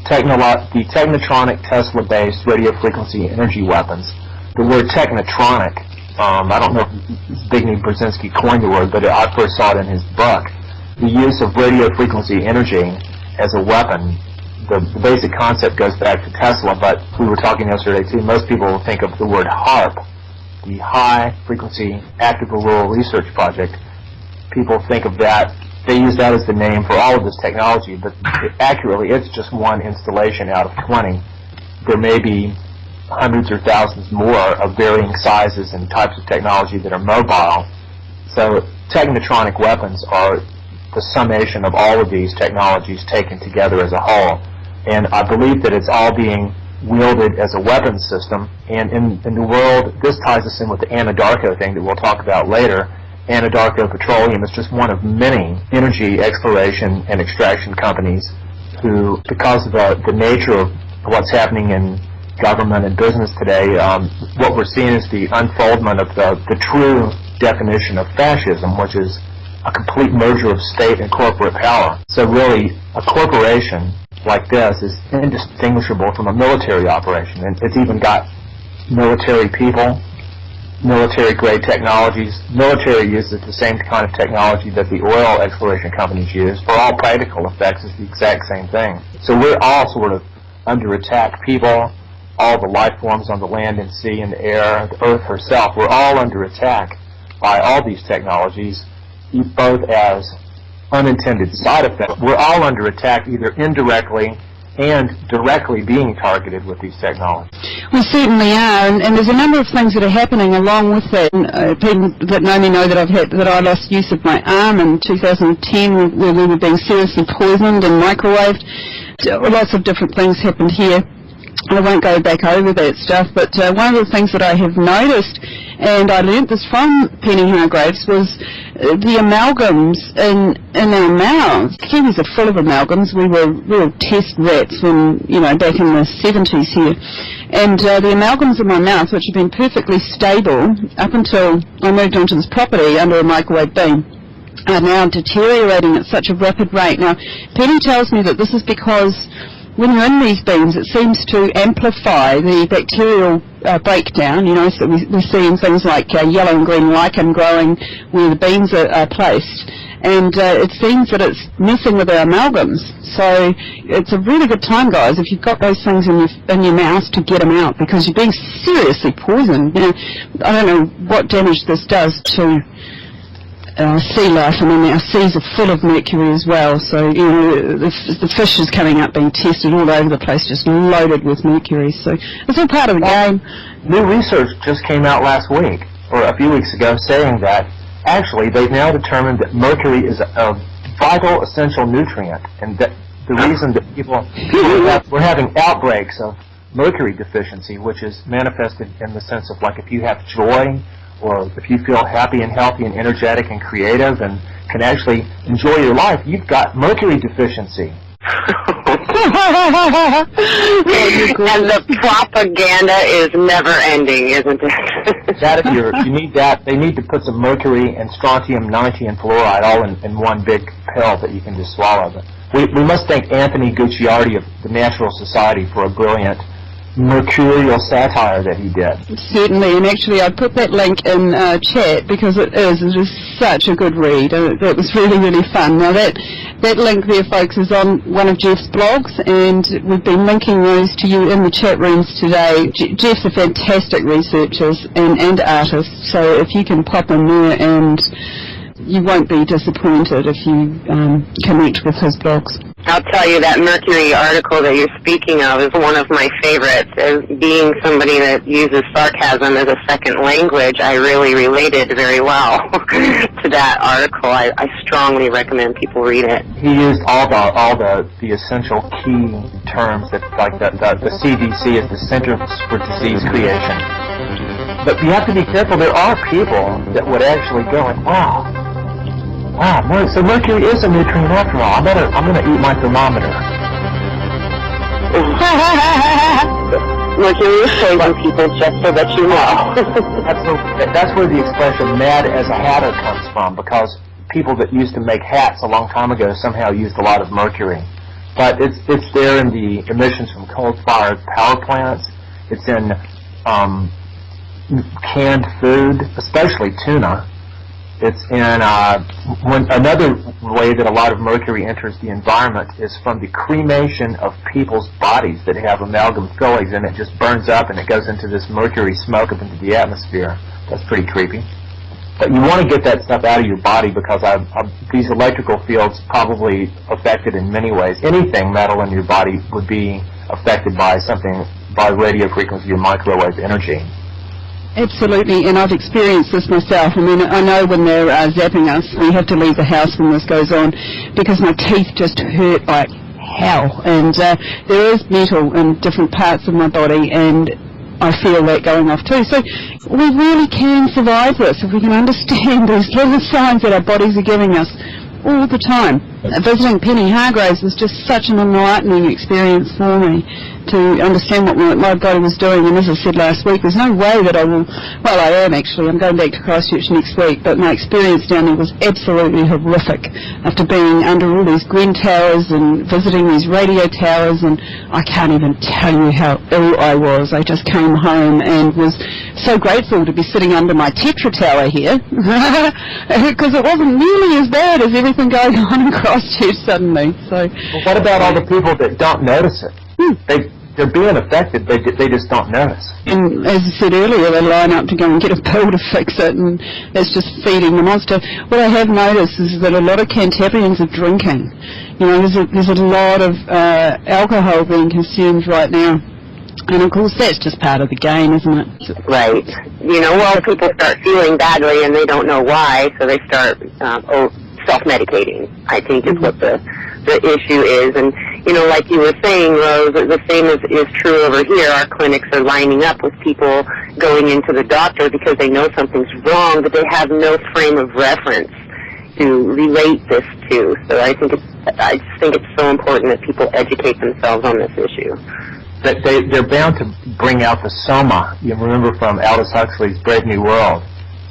technotronic Tesla-based radio frequency energy weapons. The word technotronic, I don't know if Zbigniew Brzezinski coined the word, but I first saw it in his book. The use of radio frequency energy as a weapon, the basic concept goes back to Tesla, but we were talking yesterday too, most people will think of the word HAARP, the High Frequency Active Auroral Research Project. People think of that, they use that as the name for all of this technology, but accurately it's just one installation out of 20. There may be hundreds or thousands more of varying sizes and types of technology that are mobile. So technotronic weapons are the summation of all of these technologies taken together as a whole. And I believe that it's all being wielded as a weapons system. And in the world, this ties us in with the Anadarko thing that we'll talk about later. Anadarko Petroleum is just one of many energy exploration and extraction companies who, because of the nature of what's happening in government and business today, what we're seeing is the unfoldment of the true definition of fascism, which is a complete merger of state and corporate power. So really, a corporation like this is indistinguishable from a military operation, and it's even got military people, military-grade technologies. Military uses the same kind of technology that the oil exploration companies use. For all practical effects, it's the exact same thing. So we're all sort of under attack. People, all the life forms on the land and sea and the air, the earth herself, we're all under attack by all these technologies, both as unintended side effects. We're all under attack either indirectly and directly being targeted with these technologies. We certainly are, and there's a number of things that are happening along with that. People that know me know that I lost use of my arm in 2010 where we were being seriously poisoned and microwaved. Lots of different things happened here. I won't go back over that stuff, but one of the things that I have noticed, and I learnt this from Penny Hargraves, was the amalgams in our mouths. Kiwis are full of amalgams. We were real test rats when, back in the 70s here. And the amalgams in my mouth, which have been perfectly stable up until I moved onto this property under a microwave beam, are now deteriorating at such a rapid rate. Now, Penny tells me that this is because when you're in these beams, it seems to amplify the bacterial breakdown, so we're seeing things like yellow and green lichen growing where the beams are placed. And it seems that it's messing with our amalgams. So it's a really good time, guys, if you've got those things in your mouth, to get them out, because you're being seriously poisoned. I don't know what damage this does to sea life. I mean, our seas are full of mercury as well, so the fish is coming up being tested all over the place, just loaded with mercury, so it's all part of the game. New research just came out last week, or a few weeks ago, saying that actually they've now determined that mercury is a vital, essential nutrient, and that the reason that we're having outbreaks of mercury deficiency, which is manifested in the sense of, like, if you have joy, or if you feel happy and healthy and energetic and creative and can actually enjoy your life, you've got mercury deficiency. And the propaganda is never ending, isn't it? That you need that. They need to put some mercury and strontium-90 and fluoride all in one big pill that you can just swallow. But we must thank Anthony Gucciardi of the Natural Society for a brilliant mercurial satire that he did. Certainly, and actually I put that link in chat because it is such a good read. It was really, really fun. Now that link there, folks, is on one of Jeff's blogs, and we've been linking those to you in the chat rooms today. Jeff's a fantastic researcher and artist, so if you can pop in there, and you won't be disappointed if you connect with his blogs. I'll tell you, that Mercury article that you're speaking of is one of my favorites. As being somebody that uses sarcasm as a second language, I really related very well to that article. I strongly recommend people read it. He used all the essential key terms that, like the CDC is the Center for Disease Creation. But you have to be careful. There are people that would actually go and, wow, so mercury is a nutrient after all. I'm going to eat my thermometer. Mercury is saving people, just so that you know. That's where the expression "mad as a hatter" comes from, because people that used to make hats a long time ago somehow used a lot of mercury. But it's there in the emissions from coal-fired power plants. It's in canned food, especially tuna. It's in another way that a lot of mercury enters the environment is from the cremation of people's bodies that have amalgam fillings, and it just burns up and it goes into this mercury smoke up into the atmosphere. That's pretty creepy. But you want to get that stuff out of your body, because these electrical fields probably affected in many ways. Anything metal in your body would be affected by radio frequency or microwave energy. Absolutely, and I've experienced this myself. I mean, I know when they're zapping us, we have to leave the house when this goes on, because my teeth just hurt like hell. And there is metal in different parts of my body, and I feel that going off too. So we really can survive this if we can understand these little signs that our bodies are giving us all the time. Visiting Penny Hargraves was just such an enlightening experience for me to understand what my body was doing. And as I said last week, there's no way that I will, well, I am actually, I'm going back to Christchurch next week, but my experience down there was absolutely horrific after being under all these Gwen towers and visiting these radio towers, and I can't even tell you how ill I was. I just came home and was so grateful to be sitting under my Tetra tower here, because it wasn't nearly as bad as everything going on in Christchurch suddenly. So, well, what about all the people that don't notice it? They're being affected, they just don't notice. And as I said earlier, they line up to go and get a pill to fix it, and that's just feeding the monster. What I have noticed is that a lot of Cantabrians are drinking. You know, there's a lot of alcohol being consumed right now. And of course, that's just part of the game, isn't it? Right. You know, well, people start feeling badly and they don't know why, so they start self-medicating, I think is what the issue is. And, you know, like you were saying, Rose, the same is true over here. Our clinics are lining up with people going into the doctor because they know something's wrong, but they have no frame of reference to relate this to. So I just think it's so important that people educate themselves on this issue. That they're bound to bring out the soma. You remember from Aldous Huxley's Brave New World.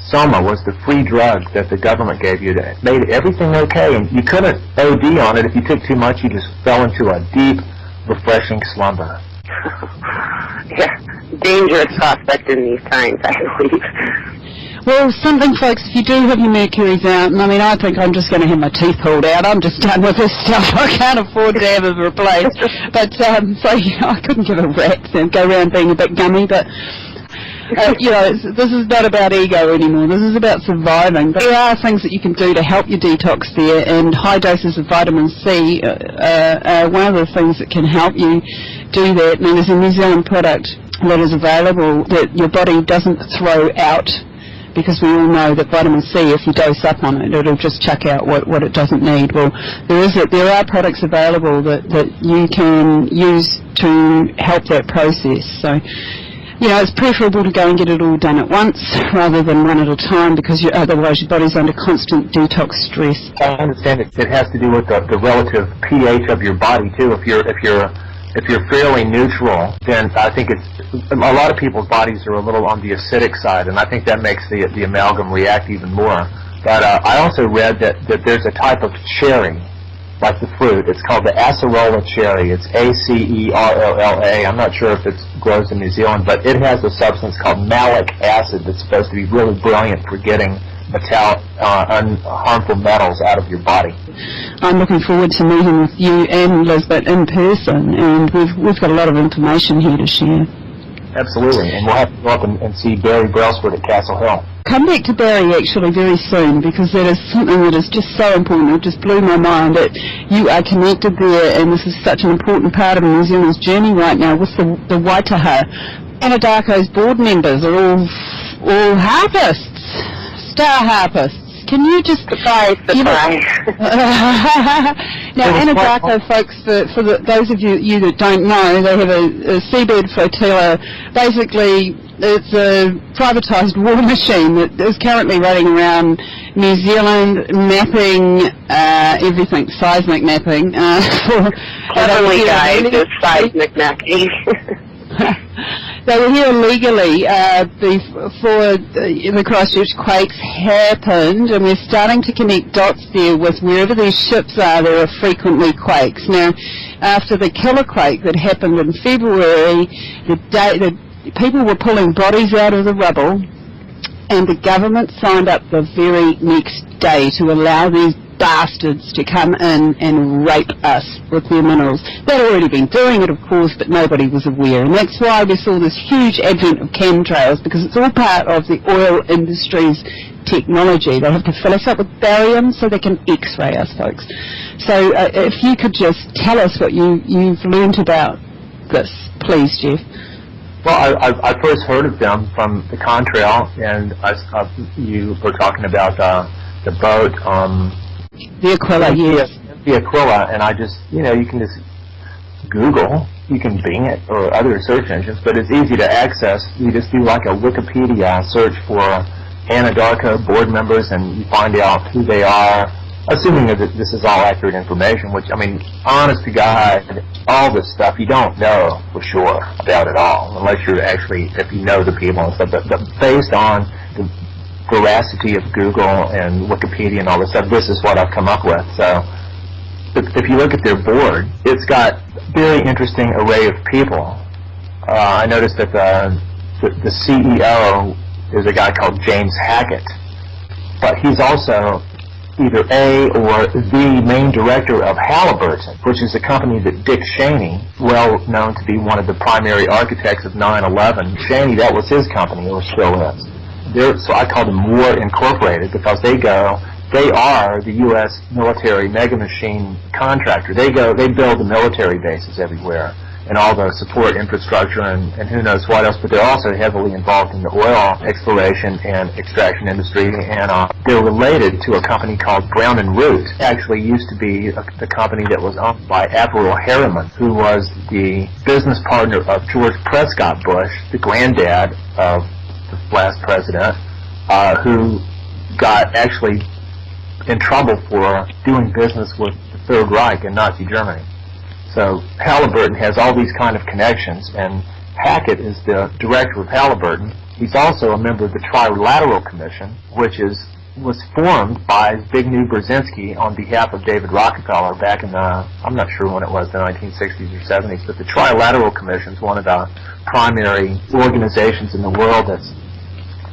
Soma was the free drug that the government gave you that made everything okay, and you couldn't OD on it. If you took too much, you just fell into a deep, refreshing slumber. Yeah, dangerous prospect in these times, I believe. Well, something, folks, if you do have your mercuries out, and I mean, I think I'm just going to have my teeth pulled out. I'm just done with this stuff. I can't afford to have it replaced. But, so, you know, I couldn't give a rat's and go around being a bit gummy, but... you know, this is not about ego anymore. This is about surviving. But there are things that you can do to help your detox there, and high doses of vitamin C are one of the things that can help you do that. And there's a New Zealand product that is available that your body doesn't throw out, because we all know that vitamin C, if you dose up on it, it'll just chuck out what it doesn't need. Well, there are products available that you can use to help that process. So, you know, it's preferable to go and get it all done at once rather than one at a time, because otherwise your body's under constant detox stress. I understand it has to do with the relative pH of your body too. If you're fairly neutral, then I think a lot of people's bodies are a little on the acidic side, and I think that makes the amalgam react even more. But I also read that there's a type of cherry, like the fruit. It's called the acerola cherry. It's A-C-E-R-O-L-A. I'm not sure if it grows in New Zealand, but it has a substance called malic acid that's supposed to be really brilliant for getting harmful metals out of your body. I'm looking forward to meeting with you and Liesbet in person, and we've got a lot of information here to share. Absolutely, and we'll have to go up and see Barry Brailsford at Castle Hill. Come back to Barry actually very soon, because that is something that is just so important. It just blew my mind that you are connected there, and this is such an important part of New Zealand's journey right now with the Waitaha. Anadarko's board members are all harpists, star harpists. Can you just... Surprise. Now, Anadarko, folks, for those of you that don't know, they have a seabed flotilla. Basically, it's a privatised war machine that is currently running around New Zealand, mapping everything, seismic mapping. Cleverly, guys, it's seismic mapping. They were here illegally before the Christchurch quakes happened, and we're starting to connect dots there with wherever these ships are, there are frequently quakes. Now, after the killer quake that happened in February, the people were pulling bodies out of the rubble, and the government signed up the very next day to allow these bastards to come in and rape us with their minerals. They'd already been doing it, of course, but nobody was aware. And that's why we saw this huge advent of chemtrails, because it's all part of the oil industry's technology. They have to fill us up with barium so they can X-ray us, folks. So if you could just tell us what you've learned about this, please, Jeff. Well, I first heard of them from the Contrail, and you were talking about the boat. The Aquila, yes. The Aquila, and I just, you can just Google, you can Bing it or other search engines, but it's easy to access. You just do like a Wikipedia search for Anadarko board members, and you find out who they are, assuming that this is all accurate information, which, honest to God, all this stuff you don't know for sure about it all, unless you're actually, if you know the people and stuff, but based on the veracity of Google and Wikipedia and all this stuff, this is what I've come up with. So if you look at their board, it's got a very interesting array of people. I noticed that the CEO is a guy called James Hackett, but he's also either a or the main director of Halliburton, which is a company that Dick Cheney, well known to be one of the primary architects of 9/11, Cheney, that was his company, or still is. So I call them War Incorporated, because they are the U.S. military mega machine contractor. They build the military bases everywhere and all the support infrastructure and who knows what else, but they're also heavily involved in the oil exploration and extraction industry, and they're related to a company called Brown & Root. It actually used to be the company that was owned by Averell Harriman, who was the business partner of George Prescott Bush, the granddad of the last president, who got actually in trouble for doing business with the Third Reich in Nazi Germany. So Halliburton has all these kind of connections, and Hackett is the director of Halliburton. He's also a member of the Trilateral Commission, which was formed by Zbigniew Brzezinski on behalf of David Rockefeller back in I'm not sure when it was, the 1960s or 70s, but the Trilateral Commission is one of the primary organizations in the world that's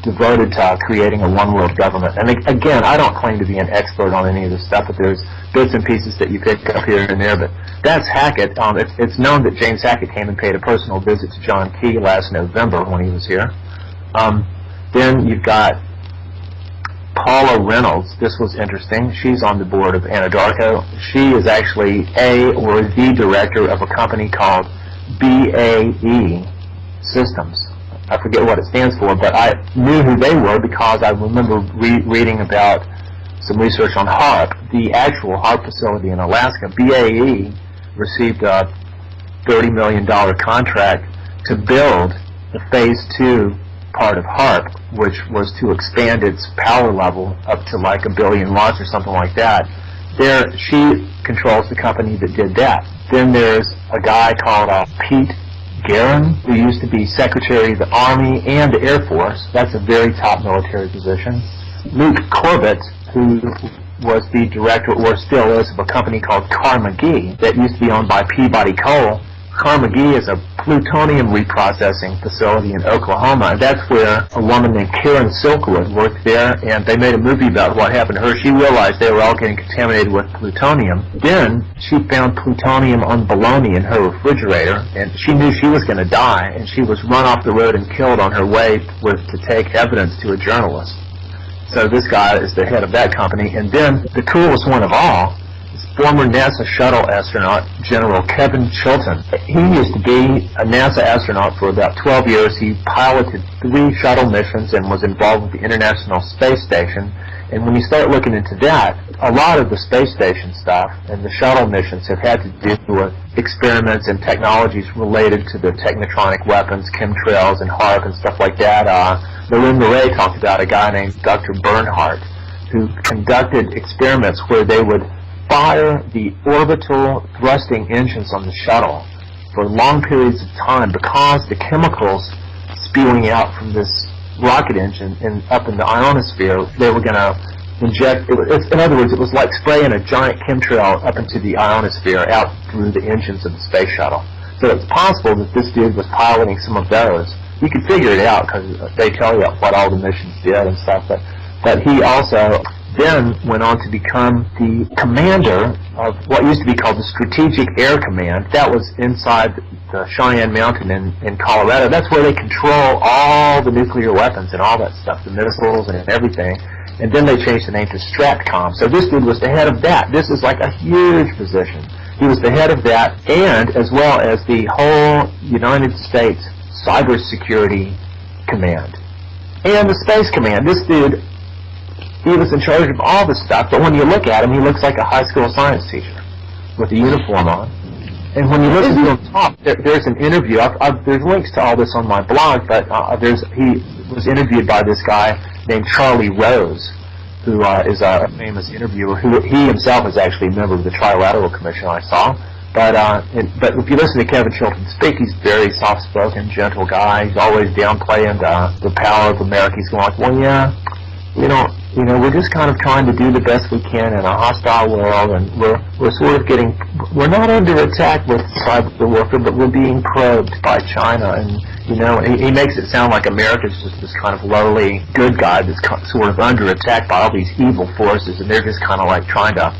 devoted to creating a one-world government. And again, I don't claim to be an expert on any of this stuff, but there's bits and pieces that you pick up here and there. But that's Hackett. It's known that James Hackett came and paid a personal visit to John Key last November when he was here. Then you've got Paula Reynolds. This was interesting. She's on the board of Anadarko. She is actually a or the director of a company called BAE Systems. I forget what it stands for, but I knew who they were because I remember reading about some research on HARP, the actual HARP facility in Alaska. BAE received a $30 million contract to build the Phase 2 part of HARP, which was to expand its power level up to like 1 billion watts or something like that. She controls the company that did that. Then there's a guy called Pete Guerin, who used to be Secretary of the Army and the Air Force. That's a very top military position. Luke Corbett, who was the director, or still is, of a company called Carnegie that used to be owned by Peabody Coal. Carnegie is a plutonium reprocessing facility in Oklahoma, and that's where a woman named Karen Silkwood worked there, and they made a movie about what happened to her. She realized they were all getting contaminated with plutonium. Then she found plutonium on bologna in her refrigerator, and she knew she was going to die, and she was run off the road and killed on her way to take evidence to a journalist. So this guy is the head of that company. And then the coolest one of all is former NASA shuttle astronaut, General Kevin Chilton. He used to be a NASA astronaut for about 12 years. He piloted 3 shuttle missions and was involved with the International Space Station. And when you start looking into that, a lot of the space station stuff and the shuttle missions have had to do with experiments and technologies related to the technotronic weapons, chemtrails and HAARP and stuff like that. Lynn Murray talked about a guy named Dr. Bernhardt, who conducted experiments where they would fire the orbital thrusting engines on the shuttle for long periods of time because the chemicals spewing out from this rocket engine up in the ionosphere, they were going to inject, in other words, it was like spraying a giant chemtrail up into the ionosphere out through the engines of the space shuttle. So it's possible that this dude was piloting some of those. You can figure it out because they tell you what all the missions did and stuff, but he also then went on to become the commander of what used to be called the Strategic Air Command. That was inside the Cheyenne Mountain in Colorado. That's where they control all the nuclear weapons and all that stuff, the missiles and everything. And then they changed the name to STRATCOM. So this dude was the head of that. This is like a huge position. He was the head of that, and as well as the whole United States Cybersecurity Command and the Space Command. This dude, he was in charge of all this stuff, but when you look at him, he looks like a high school science teacher with a uniform on. And when you listen to him talk, there's an interview. There's links to all this on my blog, but he was interviewed by this guy named Charlie Rose, who is a famous interviewer. He himself is actually a member of the Trilateral Commission, I saw. But if you listen to Kevin Chilton speak, he's very soft-spoken, gentle guy. He's always downplaying the power of America. He's going like, well, yeah, we're just kind of trying to do the best we can in a hostile world, and we're sort of we're not under attack with cyber warfare, but we're being probed by China, and he makes it sound like America's just this kind of lowly good guy that's sort of under attack by all these evil forces, and they're just kind of like trying to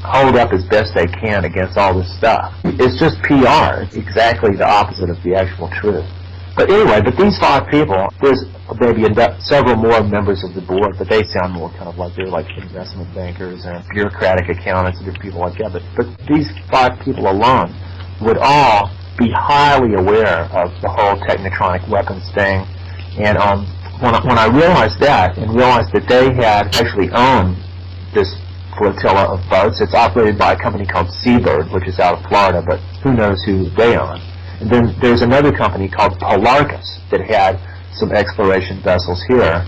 hold up as best they can against all this stuff. It's just PR. It's exactly the opposite of the actual truth. But anyway, these 5 people, there's maybe several more members of the board, but they sound more kind of like they're like investment bankers and bureaucratic accountants and different people like that. But these 5 people alone would all be highly aware of the whole technotronic weapons thing. And when I realized that, and realized that they had actually owned this flotilla of boats, it's operated by a company called Seabird, which is out of Florida, but who knows who they own. And then there's another company called Polarcus that had some exploration vessels here,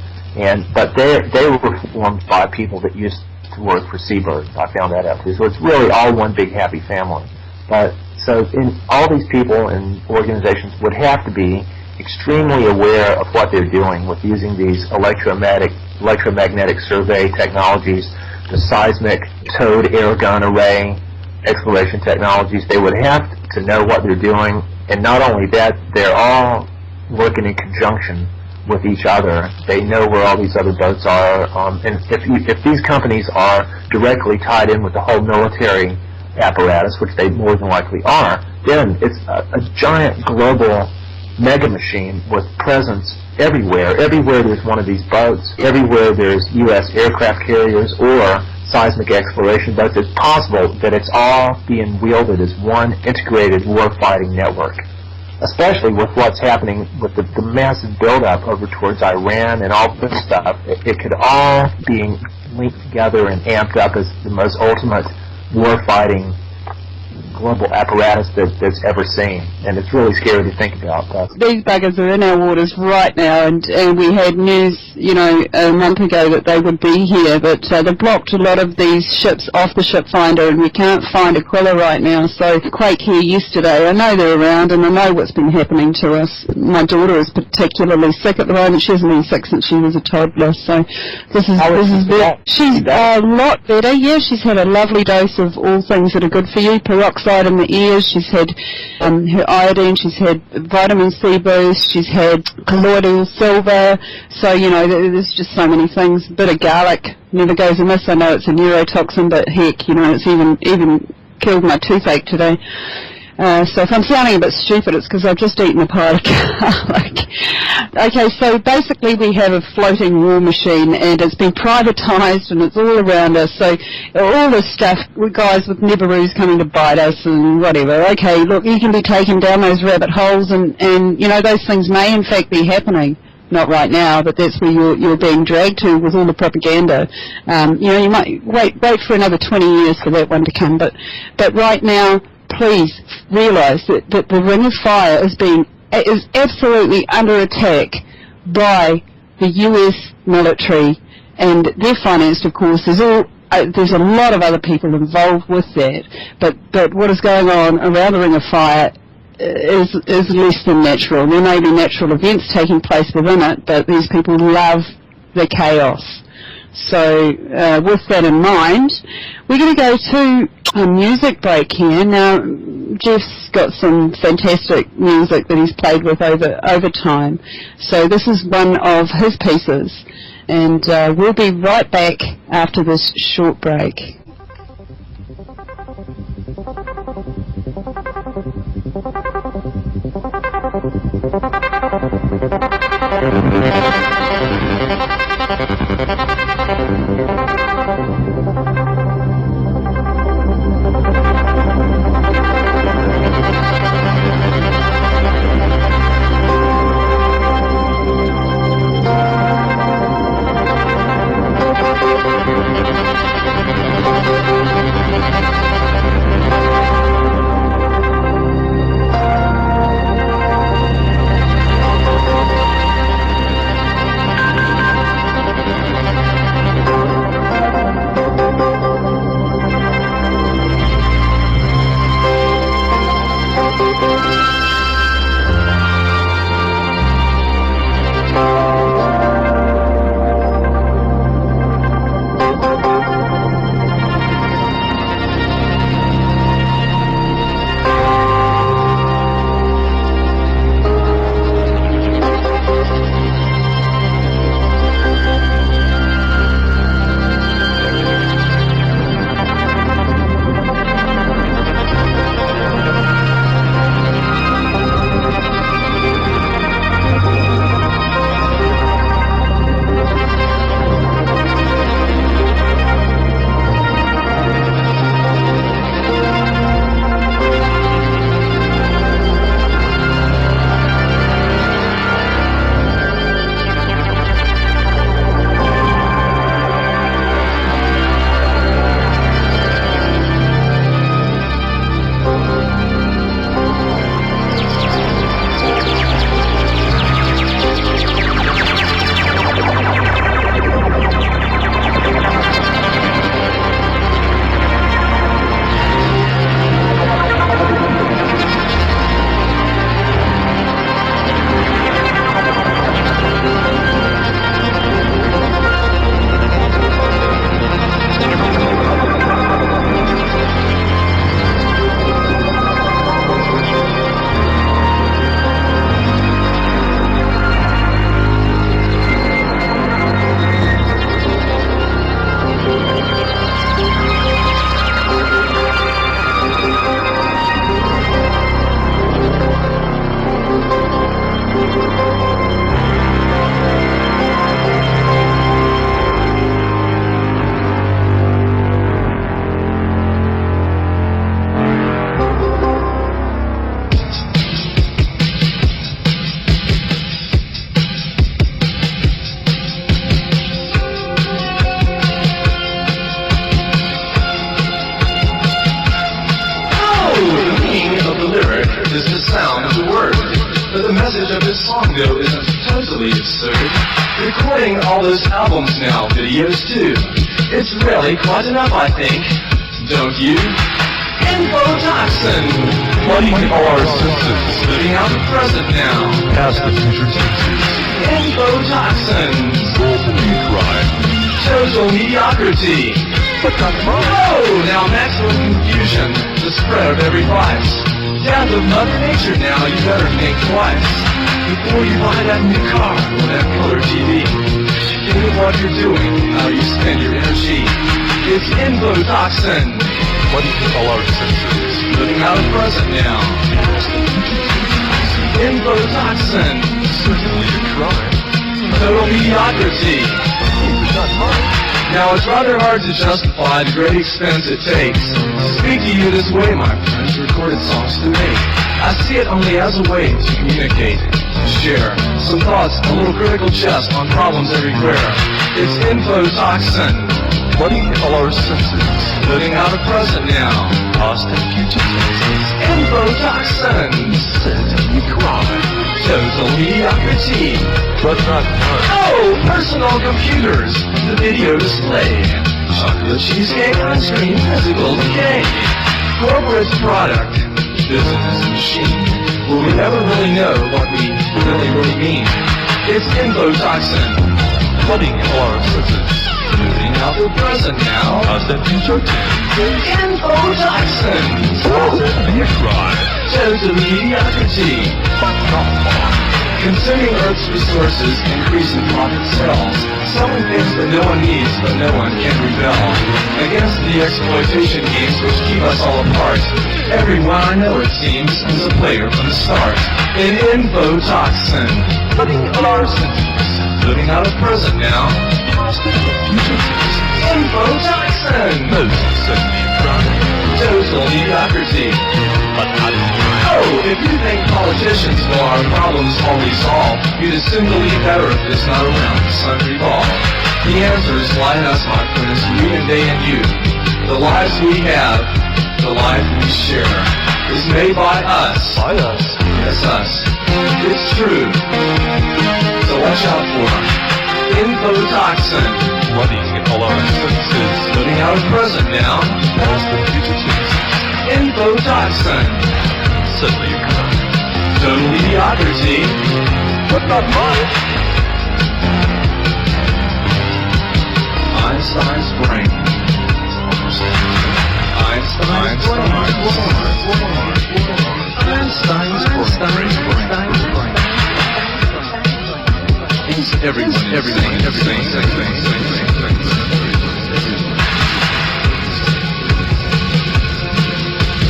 but they were formed by people that used to work for Seabird. I found that out too. So it's really all one big happy family. But so all these people and organizations would have to be extremely aware of what they're doing with using these electromagnetic survey technologies, the seismic towed air gun array exploration technologies. They would have to know what they're doing, and not only that, they're all working in conjunction with each other. They know where all these other boats are, and if these companies are directly tied in with the whole military apparatus, which they more than likely are, then it's a giant global mega machine with presence everywhere. Everywhere there's one of these boats, everywhere there's U.S. aircraft carriers or seismic exploration boats, it's possible that it's all being wielded as one integrated war-fighting network. Especially with what's happening with the massive buildup over towards Iran and all this stuff, it could all be linked together and amped up as the most ultimate war-fighting global apparatus that's ever seen, and it's really scary to think about. These buggers are in our waters right now, and we had news, a month ago that they would be here, but they blocked a lot of these ships off the ship finder, and we can't find Aquila right now. So Quake here yesterday, I know they're around, and I know what's been happening to us. My daughter is particularly sick at the moment. She hasn't been sick since she was a toddler, so this is she's a lot better. Yeah, she's had a lovely dose of all things that are good for you. Peroxide in the ears, she's had her iodine, she's had vitamin C boost, she's had colloidal silver, so there's just so many things. A bit of garlic never goes amiss. I know it's a neurotoxin, but heck, it's even killed my toothache today. So if I'm sounding a bit stupid, it's because I've just eaten a pile of garlic. Okay, so basically we have a floating war machine, and it's been privatised, and it's all around us. So all this stuff, guys with Nibiru's coming to bite us and whatever. Okay, look, you can be taken down those rabbit holes, and you know, those things may in fact be happening. Not right now, but that's where you're being dragged to with all the propaganda. You know, you might wait for another 20 years for that one to come, but right now, please realise that the Ring of Fire is absolutely under attack by the US military, and they're financed, of course. There's a lot of other people involved with that, but what is going on around the Ring of Fire is less than natural. There may be natural events taking place within it, but these people love the chaos. So with that in mind, we're going to go to a music break here. Now, Jeff's got some fantastic music that he's played with over time. So this is one of his pieces, and we'll be right back after this short break. Congo isn't totally absurd. Recording all those albums now, videos too. It's really quite enough, I think. Don't you? Infotoxin! Flooding all our senses. Living out the present now. Past the future tenses. Infotoxin! Golden crime. Total mediocrity. Oh, now maximum confusion. The spread of every vice. Death of Mother Nature now, you better think twice. Before you buy that new car or that color TV, think of what you're doing, how you spend your energy. It's infotoxin. Flooding all our senses. living out of present now. Infotoxins, certainly a crime. Total mediocrity. Now it's rather hard to justify the great expense it takes to speak to you this way, my friends, recorded songs to make. I see it only as a way to communicate, to share some thoughts, a little critical jest on problems everywhere. It's infotoxin, flooding all our senses, living out of present now, past and future tenses. Infotoxins, certainly crime, total mediocrity, but not none. Oh, personal computers, the video display, chocolate cheesecake, ice cream, physical decay, corporate product, business machine. Will we ever really know what we really mean? It's infotoxin, flooding all our senses, moving out the present now, past and future tenses. Infotoxin, certainly a crime, total mediocrity, but not far. Consuming Earth's resources, increasing profit sales, selling things that no one needs but no one can rebel against the exploitation games which keep us all apart. Everyone I know, it seems, is a player from the start. An infotoxin, flooding all our senses, living out of present now, past and future tenses. Infotoxin, most certainly crime, total mediocrity, but not crime. Oh, if you think politicians know our problems all resolved, you'd assume to leave better if it's not around the sun revolve. The answers lie in us, my friends, you and they and you. The lives we have, the life we share, is made by us. By us? Yes, us. It's true. So watch out for infotoxin, flooding all our senses, living out of present now, past and future tenses. Infotoxin, certainly a crime, total mediocrity, but not mine. Einstein's brain. Einstein's brain. Everything.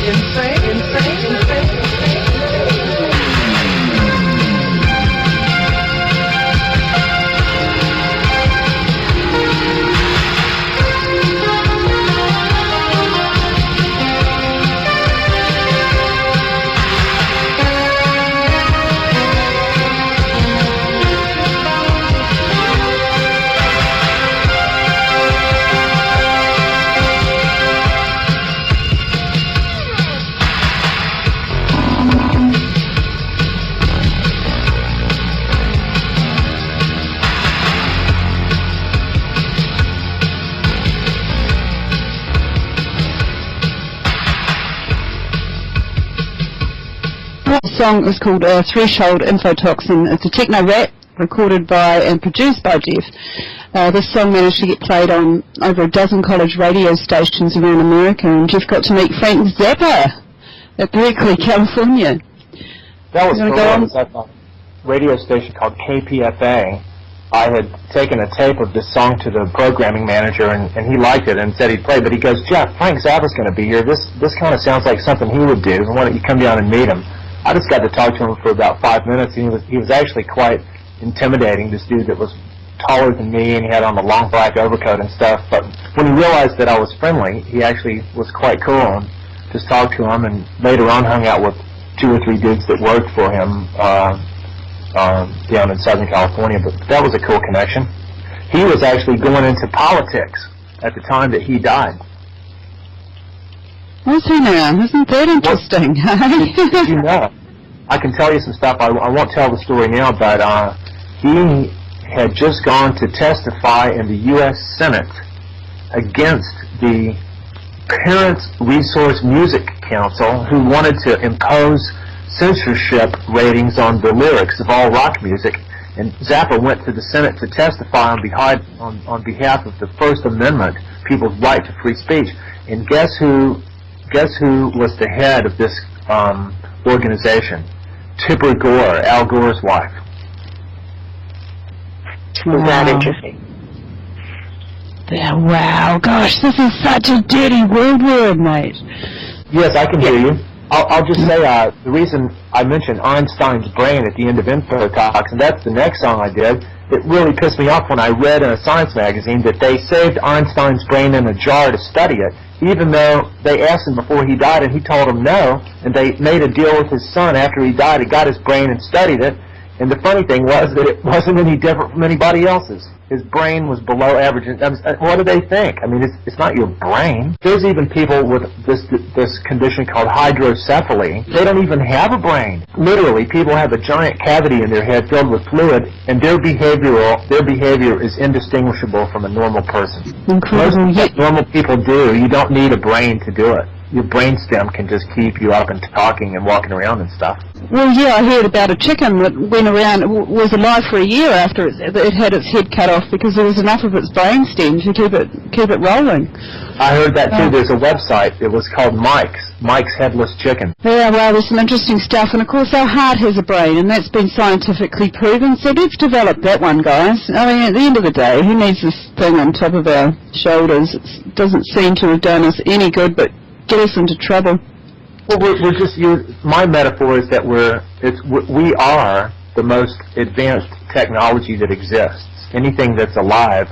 Insane. The song is called Threshold Infotoxin. It's a techno rap recorded by and produced by Jeff. This song managed to get played on over a dozen college radio stations around America, and Jeff got to meet Frank Zappa at Berkeley, California. That was cool. I was at a radio station called KPFA. I had taken a tape of this song to the programming manager, and he liked it and said he'd play, but he goes, Jeff, Frank Zappa's going to be here. This kind of sounds like something he would do. Why don't you come down and meet him? I just got to talk to him for about 5 minutes, and he was actually quite intimidating, this dude that was taller than me, and he had on the long black overcoat and stuff. But when he realized that I was friendly, he actually was quite cool, and just talked to him, and later on hung out with 2 or 3 dudes that worked for him down in Southern California. But that was a cool connection. He was actually going into politics at the time that he died. What's he now? Isn't that interesting? Did you know? I can tell you some stuff. I won't tell the story now, but he had just gone to testify in the U.S. Senate against the Parents Resource Music Council, who wanted to impose censorship ratings on the lyrics of all rock music. And Zappa went to the Senate to testify on behalf of the First Amendment, people's right to free speech. And guess who was the head of this organization? Tipper Gore, Al Gore's wife. Was that interesting? Yeah, wow, gosh, this is such a dirty word, mate. Yes, I can hear you. I'll just say the reason I mentioned Einstein's brain at the end of Infotoxin, that's the next song I did. It really pissed me off when I read in a science magazine that they saved Einstein's brain in a jar to study it, even though they asked him before he died and he told them no, and they made a deal with his son after he died. He got his brain and studied it, and the funny thing was that it wasn't any different from anybody else's. His brain was below average. What do they think? I mean, it's not your brain. There's even people with this condition called hydrocephaly. They don't even have a brain. Literally, people have a giant cavity in their head filled with fluid, and their behavior is indistinguishable from a normal person. Incredible. Most of what normal people do, you don't need a brain to do it. Your brainstem can just keep you up and talking and walking around and stuff. Well, yeah, I heard about a chicken that went around, was alive for a year after it had its head cut off because there was enough of its brainstem to keep it rolling. I heard that too. There's a website. It was called Mike's Headless Chicken. Yeah, well, there's some interesting stuff, and of course our heart has a brain, and that's been scientifically proven, so let's develop that one, guys. I mean, at the end of the day, who needs this thing on top of our shoulders? It doesn't seem to have done us any good, but get us into trouble. Well, we're just my metaphor is that we are the most advanced technology that exists. Anything that's alive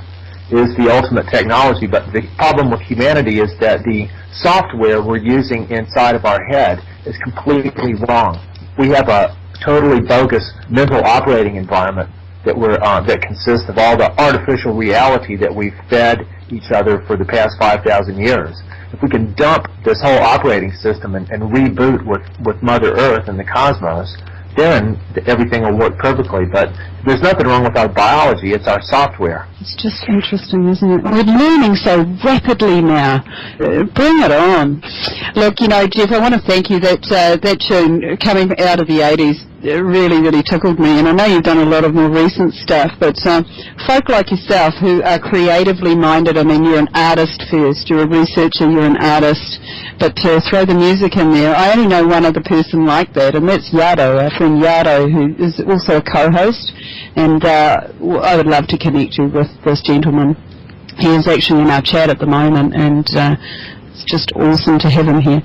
is the ultimate technology, but the problem with humanity is that the software we're using inside of our head is completely wrong. We have a totally bogus mental operating environment that consists of all the artificial reality that we've fed each other for the past 5,000 years. If we can dump this whole operating system and reboot with Mother Earth and the cosmos, then everything will work perfectly. But there's nothing wrong with our biology. It's our software. It's just interesting, isn't it? We're learning so rapidly now. Bring it on. Look, Jeff, I want to thank you. That tune coming out of the 80s really, really tickled me. And I know you've done a lot of more recent stuff, but folk like yourself who are creatively minded, I mean, you're an artist first. You're a researcher, you're an artist. But to throw the music in there, I only know one other person like that, and that's Yado, our friend Yado, who is also a co-host. And I would love to connect you with this gentleman. He is actually in our chat at the moment, and it's just awesome to have him here.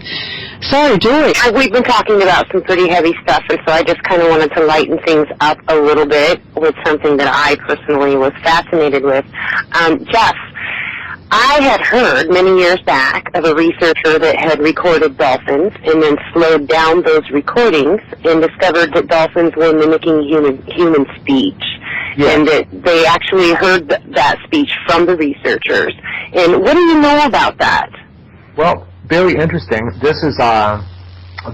So, Joy. We've been talking about some pretty heavy stuff, and so I just kind of wanted to lighten things up a little bit with something that I personally was fascinated with. Jeff, I had heard many years back of a researcher that had recorded dolphins and then slowed down those recordings and discovered that dolphins were mimicking human speech. Yes. And that they actually heard that speech from the researchers. And what do you know about that? Well, very interesting. This is a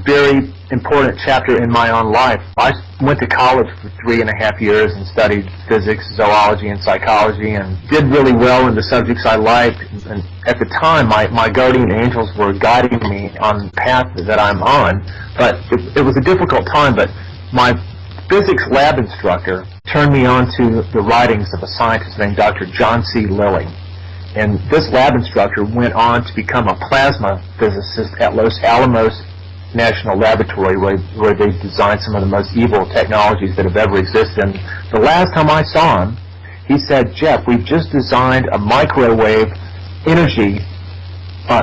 very important chapter in my own life. I went to college for 3.5 years and studied physics, zoology, and psychology, and did really well in the subjects I liked. And at the time, my guardian angels were guiding me on the path that I'm on. But it was a difficult time, but my physics lab instructor turned me on to the writings of a scientist named Dr. John C. Lilly. And this lab instructor went on to become a plasma physicist at Los Alamos National Laboratory, where they designed some of the most evil technologies that have ever existed. And the last time I saw him, he said, "Jeff, we've just designed a microwave energy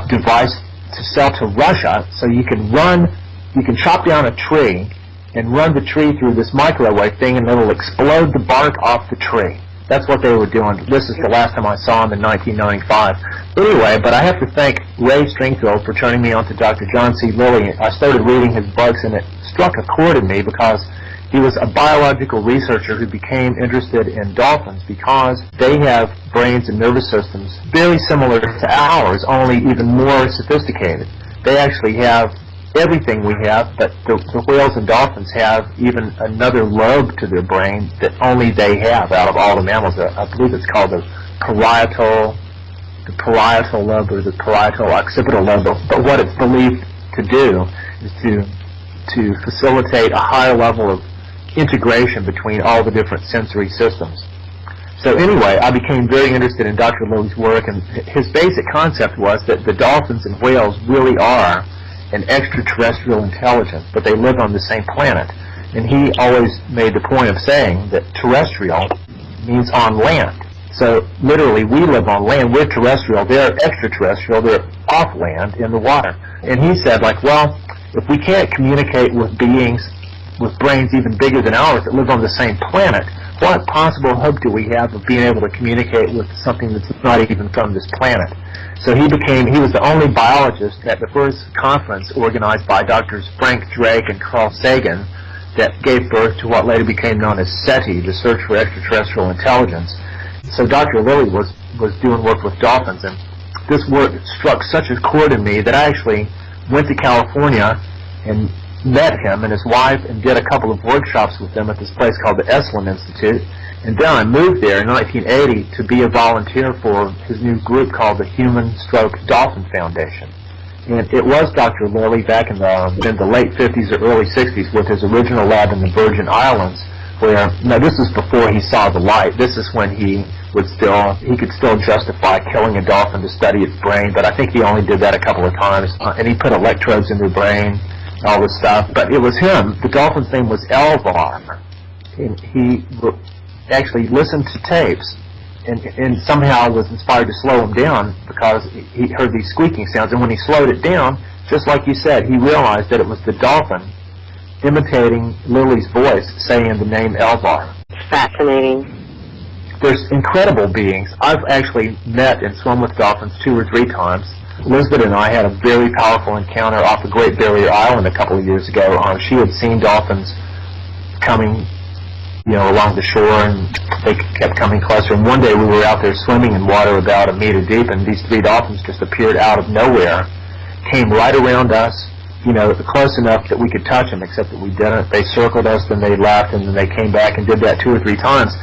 device to sell to Russia, so you can chop down a tree and run the tree through this microwave thing, and it'll explode the bark off the tree." That's what they were doing. This is the last time I saw him in 1995. Anyway, but I have to thank Ray Stringfield for turning me on to Dr. John C. Lilly. I started reading his books, and it struck a chord in me because he was a biological researcher who became interested in dolphins because they have brains and nervous systems very similar to ours, only even more sophisticated. They actually have everything we have, but the whales and dolphins have even another lobe to their brain that only they have out of all the mammals. I believe it's called the parietal lobe or the parietal occipital lobe. But what it's believed to do is to facilitate a higher level of integration between all the different sensory systems. So anyway, I became very interested in Dr. Lilly's work, and his basic concept was that the dolphins and whales really are an extraterrestrial intelligence, but they live on the same planet. And he always made the point of saying that terrestrial means on land. So literally, we live on land, we're terrestrial, they're extraterrestrial, they're off land in the water. And he said, well, if we can't communicate with beings with brains even bigger than ours that live on the same planet, what possible hope do we have of being able to communicate with something that's not even from this planet? So he was the only biologist at the first conference organized by Drs. Frank Drake and Carl Sagan that gave birth to what later became known as SETI, the Search for Extraterrestrial Intelligence. So Dr. Lilly was doing work with dolphins, and this work struck such a chord in me that I actually went to California and met him and his wife and did a couple of workshops with them at this place called the Esalen Institute. And then I moved there in 1980 to be a volunteer for his new group called the Human-Dolphin Foundation. And it was Dr. Lilly back in the late 50s or early 60s with his original lab in the Virgin Islands, where, now this is before he saw the light. This is when he could still justify killing a dolphin to study its brain, but I think he only did that a couple of times. And he put electrodes in their brain, all this stuff. But it was him. The dolphin's name was Elvar. And he actually listened to tapes and somehow was inspired to slow him down because he heard these squeaking sounds. And when he slowed it down, just like you said, he realized that it was the dolphin imitating Lily's voice saying the name Elvar. Fascinating. There's incredible beings. I've actually met and swum with dolphins 2 or 3 times. Liesbet and I had a very powerful encounter off the Great Barrier Island a couple of years ago. She had seen dolphins coming, along the shore, and they kept coming closer. And one day we were out there swimming in water about 1 meter deep, and these 3 dolphins just appeared out of nowhere, came right around us, close enough that we could touch them, except that we didn't. They circled us, then they left, and then they came back and did that 2 or 3 times.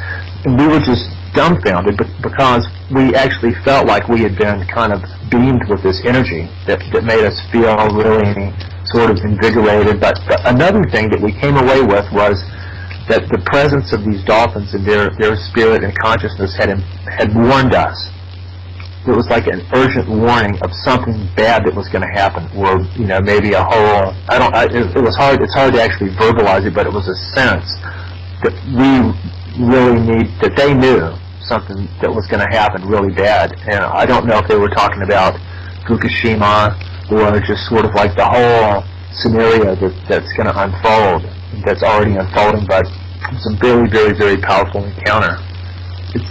And we were just dumbfounded because we actually felt like we had been kind of beamed with this energy that made us feel really sort of invigorated. But another thing that we came away with was that the presence of these dolphins and their spirit and consciousness had warned us. It was like an urgent warning of something bad that was going to happen, or maybe a whole. It's hard to actually verbalize it, but it was a sense that that they knew something that was going to happen really bad. And I don't know if they were talking about Fukushima or just sort of like the whole scenario that's going to unfold, that's already unfolding, but it's a very, very, very powerful encounter.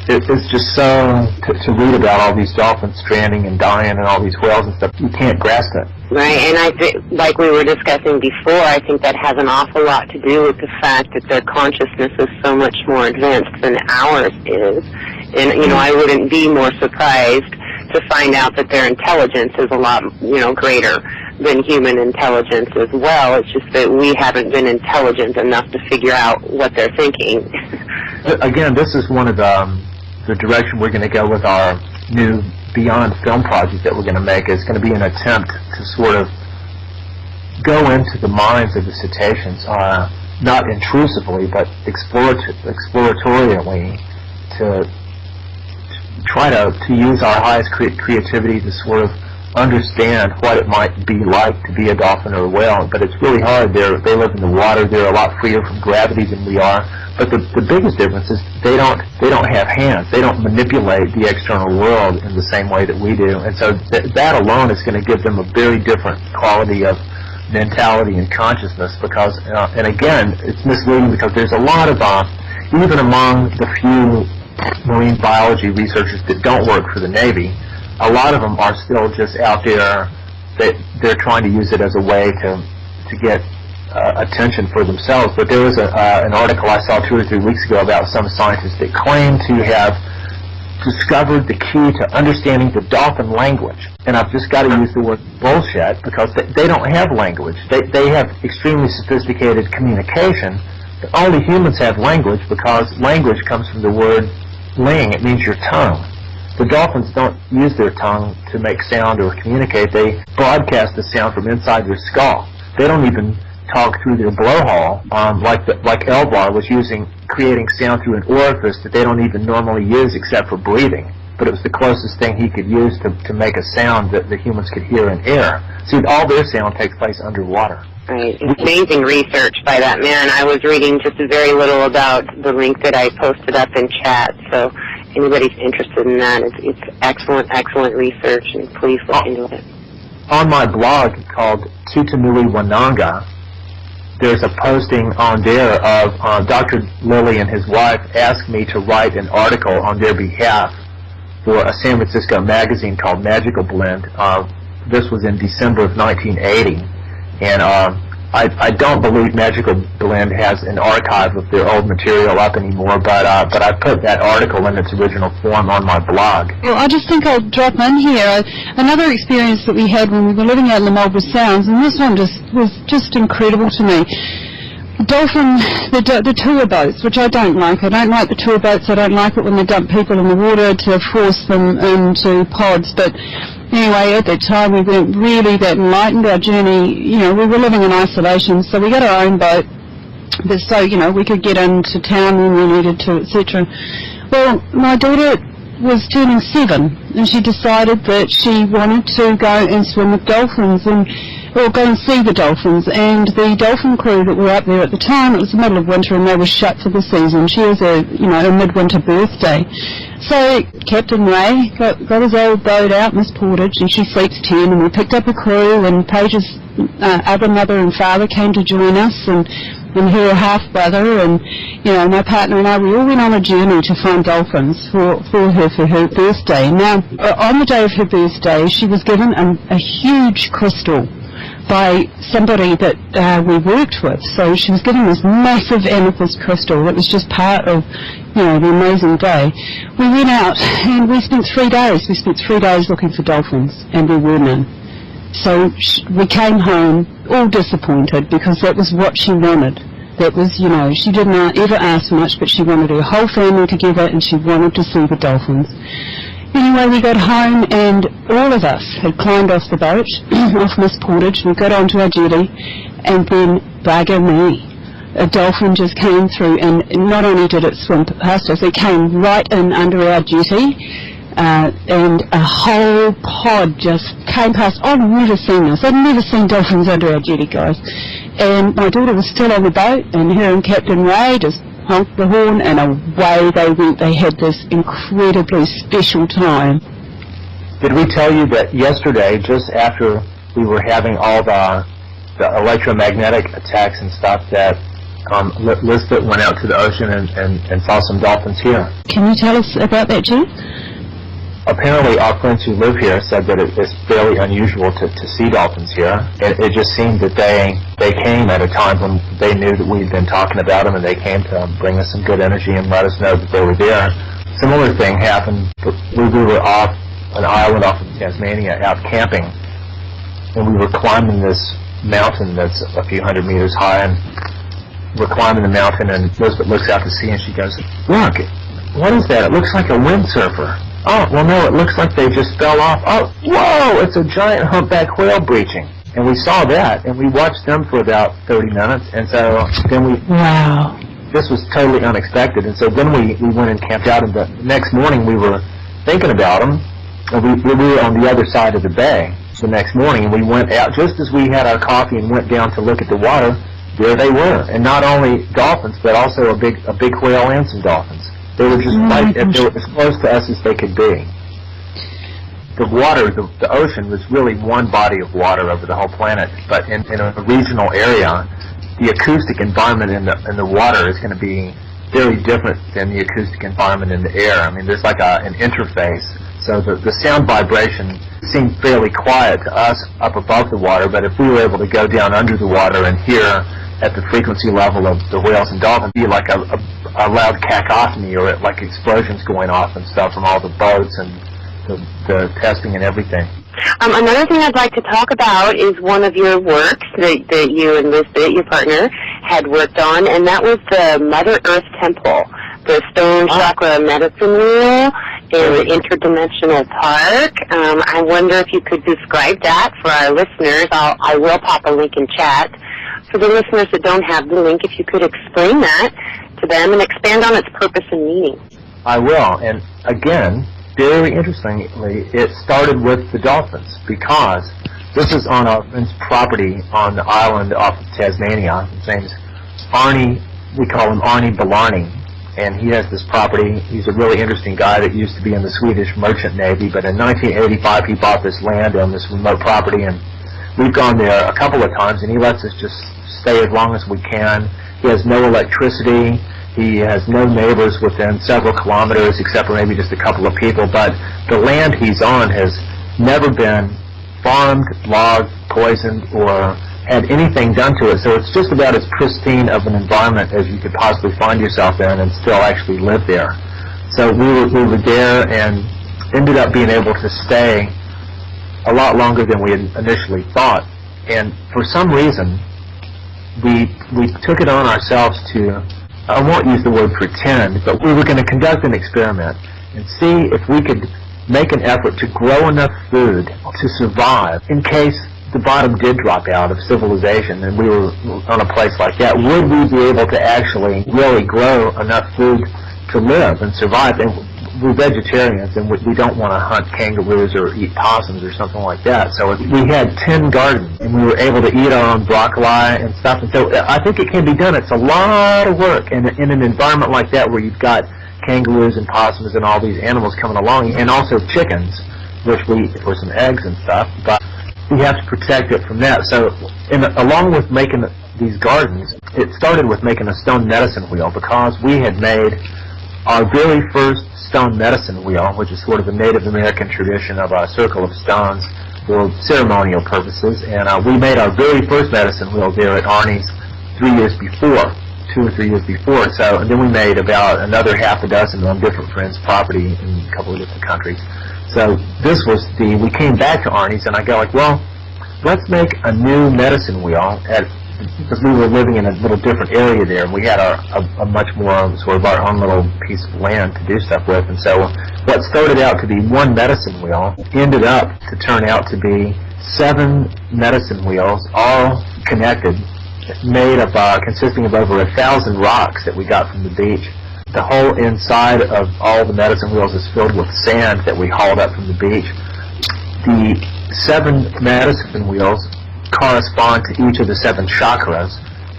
It's just so, to read about all these dolphins stranding and dying and all these whales and stuff, you can't grasp it. Right, and I think, like we were discussing before, I think that has an awful lot to do with the fact that their consciousness is so much more advanced than ours is. And, I wouldn't be more surprised to find out that their intelligence is a lot, greater than human intelligence as well. It's just that we haven't been intelligent enough to figure out what they're thinking. Again, this is one of the direction we're going to go with our new Beyond film project that we're going to make. Is going to be an attempt to sort of go into the minds of the cetaceans, not intrusively, but exploratorially, to try to use our highest creativity to sort of understand what it might be like to be a dolphin or a whale. But it's really hard. They live in the water. They're a lot freer from gravity than we are. But the biggest difference is they don't have hands. They don't manipulate the external world in the same way that we do. And so that alone is going to give them a very different quality of mentality and consciousness. Because and again, it's misleading because there's a lot of even among the few marine biology researchers that don't work for the Navy, a lot of them are still just out there. They're trying to use it as a way to get attention for themselves. But there was an article I saw 2 or 3 weeks ago about some scientists that claim to have discovered the key to understanding the dolphin language. And I've just got to use the word bullshit because they don't have language. They have extremely sophisticated communication, but only humans have language because language comes from the word ling. It means your tongue. The dolphins don't use their tongue to make sound or communicate. They broadcast the sound from inside their skull. They don't even talk through their blowhole like Elvar was creating sound through an orifice that they don't even normally use except for breathing. But it was the closest thing he could use to make a sound that the humans could hear in air. See, all their sound takes place underwater. Right. It's amazing research by that man. I was reading just very little about the link that I posted up in chat, so anybody's interested in that, it's excellent, excellent research, and please look into it. on my blog called Tutanui Wananga, there's a posting on there of Dr. Lilly and his wife asked me to write an article on their behalf for a San Francisco magazine called Magical Blend. This was in December of 1980, and I don't believe Magical Blend has an archive of their old material up anymore, but I put that article in its original form on my blog. Well, I just think I'll drop in here. Another experience that we had when we were living out in the Marlborough Sounds, and this one was just incredible to me. Dolphin, the tour boats, which I don't like. I don't like the tour boats. I don't like it when they dump people in the water to force them into pods, but anyway, at that time we weren't really that enlightened. Our journey, you know, we were living in isolation, so we got our own boat, but so, you know, we could get into town when we needed to, etc. Well, my daughter was turning 7, and she decided that she wanted to go and swim with dolphins, or go and see the dolphins. And the dolphin crew that were up there at the time, it was the middle of winter and they were shut for the season. She was a midwinter birthday. So Captain Ray got his old boat out, Miss Portage, and she sleeps 10, and we picked up a crew, and Paige's other mother and father came to join us, and her half-brother, and, you know, my partner and I, we all went on a journey to find dolphins for her birthday. Now, on the day of her birthday, she was given a huge crystal by somebody that we worked with. So she was given this massive amethyst crystal that was just part of, you know, the amazing day. We went out and we spent 3 days. We spent 3 days looking for dolphins, and there were none. So we came home all disappointed because that was what she wanted. That was, you know, she didn't ever ask much, but she wanted her whole family together and she wanted to see the dolphins. Anyway, we got home and all of us had climbed off the boat, off Miss Portage. We got onto our jetty, and then, bugger me, a dolphin just came through, and not only did it swim past us, it came right in under our jetty, and a whole pod just came past. I've never seen this. I've never seen dolphins under our jetty, guys. And my daughter was still on the boat, and her and Captain Ray just honked the horn, and away they went. They had this incredibly special time. Did we tell you that yesterday, just after we were having all the electromagnetic attacks and stuff, that Liesbet went out to the ocean and saw some dolphins here? Can you tell us about that, Jim? Apparently, our friends who live here said that it's fairly unusual to see dolphins here. It just seemed that they came at a time when they knew that we'd been talking about them, and they came to bring us some good energy and let us know that they were there. Similar thing happened. We were off an island off of Tasmania out camping, and we were climbing this mountain that's a few hundred meters high, and we're climbing the mountain, and Liesbet looks out to sea, and she goes, "Look, what is that? It looks like a windsurfer." "Oh, well, no, it looks like they just fell off." "Oh, whoa, it's a giant humpback whale breaching." And we saw that, and we watched them for about 30 minutes, and so then Wow. This was totally unexpected, and so then we went and camped out, and the next morning we were thinking about them, and we were on the other side of the bay the next morning, and we went out just as we had our coffee and went down to look at the water. There they were, and not only dolphins, but also a big whale and some dolphins. They were just they were as close to us as they could be. The water, the ocean, was really one body of water over the whole planet, but in a regional area, the acoustic environment in the water is going to be very different than the acoustic environment in the air. I mean, there's like an interface. So the sound vibration seemed fairly quiet to us up above the water, but if we were able to go down under the water and hear at the frequency level of the whales and dolphins, it'd be like a loud cacophony, or like explosions going off and stuff from all the boats and the testing and everything. Another thing I'd like to talk about is one of your works that you and Liesbet, your partner, had worked on, and that was the Mother Earth Temple, the Stone Chakra Medicine Wheel in the Interdimensional Park. I wonder if you could describe that for our listeners. I will pop a link in chat. For the listeners that don't have the link, if you could explain that to them and expand on its purpose and meaning. I will, and again, very interestingly, it started with the dolphins, because this is on our friend's property on the island off of Tasmania. His name's Arnie, we call him Arnie Blarney, and he has this property. He's a really interesting guy that used to be in the Swedish Merchant Navy, but in 1985 he bought this land on this remote property, and we've gone there a couple of times, and he lets us just stay as long as we can. He has no electricity. He has no neighbors within several kilometers except for maybe just a couple of people, but the land he's on has never been farmed, logged, poisoned, or had anything done to it. So it's just about as pristine of an environment as you could possibly find yourself in and still actually live there. So we were there and ended up being able to stay a lot longer than we had initially thought. And for some reason, we took it on ourselves to, I won't use the word pretend, but we were going to conduct an experiment and see if we could make an effort to grow enough food to survive in case the bottom did drop out of civilization and we were on a place like that. Would we be able to actually really grow enough food to live and survive? And we're vegetarians, and we don't want to hunt kangaroos or eat possums or something like that. So we had 10 gardens, and we were able to eat our own broccoli and stuff. And so I think it can be done. It's a lot of work, and in an environment like that where you've got kangaroos and possums and all these animals coming along, and also chickens, which we eat for some eggs and stuff, but we have to protect it from that. So along with making these gardens, it started with making a stone medicine wheel, because we had made our very first stone medicine wheel, which is sort of a Native American tradition of a circle of stones for ceremonial purposes, and we made our very first medicine wheel there at Arnie's 2 or 3 years before. So, and then we made about another half a dozen on different friends' property in a couple of different countries. So this was we came back to Arnie's, and I go like, well, let's make a new medicine wheel because we were living in a little different area there, and we had a much more sort of our own little piece of land to do stuff with. And so what started out to be one medicine wheel ended up to turn out to be 7 medicine wheels, all connected, made of consisting of over 1,000 rocks that we got from the beach. The whole inside of all the medicine wheels is filled with sand that we hauled up from the beach. The 7 medicine wheels correspond to each of the 7 chakras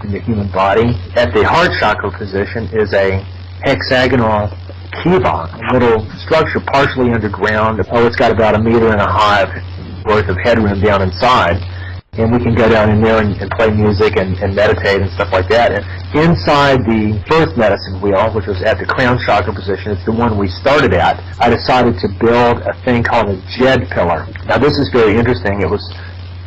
in the human body. At the heart chakra position is a hexagonal kiva, a little structure partially underground. It's got about 1.5 meters worth of headroom down inside. And we can go down in there and play music and meditate and stuff like that. And inside the first medicine wheel, which was at the crown chakra position, it's the one we started at, I decided to build a thing called a jed pillar. Now this is very interesting. It was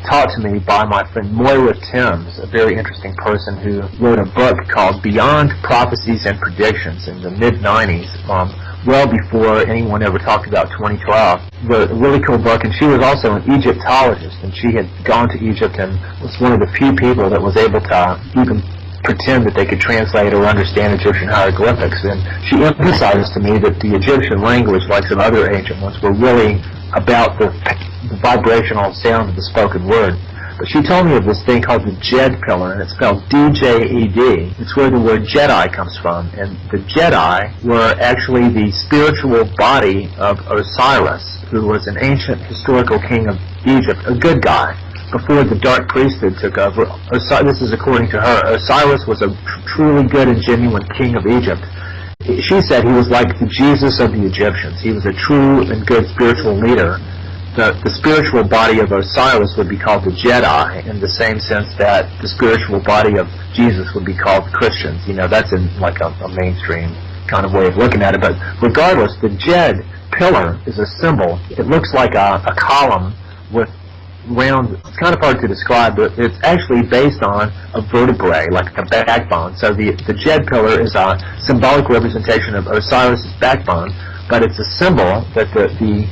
taught to me by my friend Moira Timms, a very interesting person who wrote a book called Beyond Prophecies and Predictions in the mid-90s, well before anyone ever talked about 2012. Wrote a really cool book, and she was also an Egyptologist, and she had gone to Egypt and was one of the few people that was able to even pretend that they could translate or understand Egyptian hieroglyphics. And she emphasizes to me that the Egyptian language, like some other ancient ones, were really about the vibrational sound of the spoken word. But she told me of this thing called the Jed pillar, and it's spelled D-J-E-D. It's where the word Jedi comes from. And the Jedi were actually the spiritual body of Osiris, who was an ancient historical king of Egypt, a good guy, before the dark priesthood took over. This is according to her. Osiris was a truly good and genuine king of Egypt. She said he was like the Jesus of the Egyptians. He was a true and good spiritual leader. The spiritual body of Osiris would be called the Jedi, in the same sense that the spiritual body of Jesus would be called Christians. You know, that's in like a mainstream kind of way of looking at it. But regardless, the Jed pillar is a symbol. It looks like a column with round. It's kind of hard to describe, but it's actually based on a vertebrae, like a backbone. So the Jed pillar is a symbolic representation of Osiris' backbone, but it's a symbol that the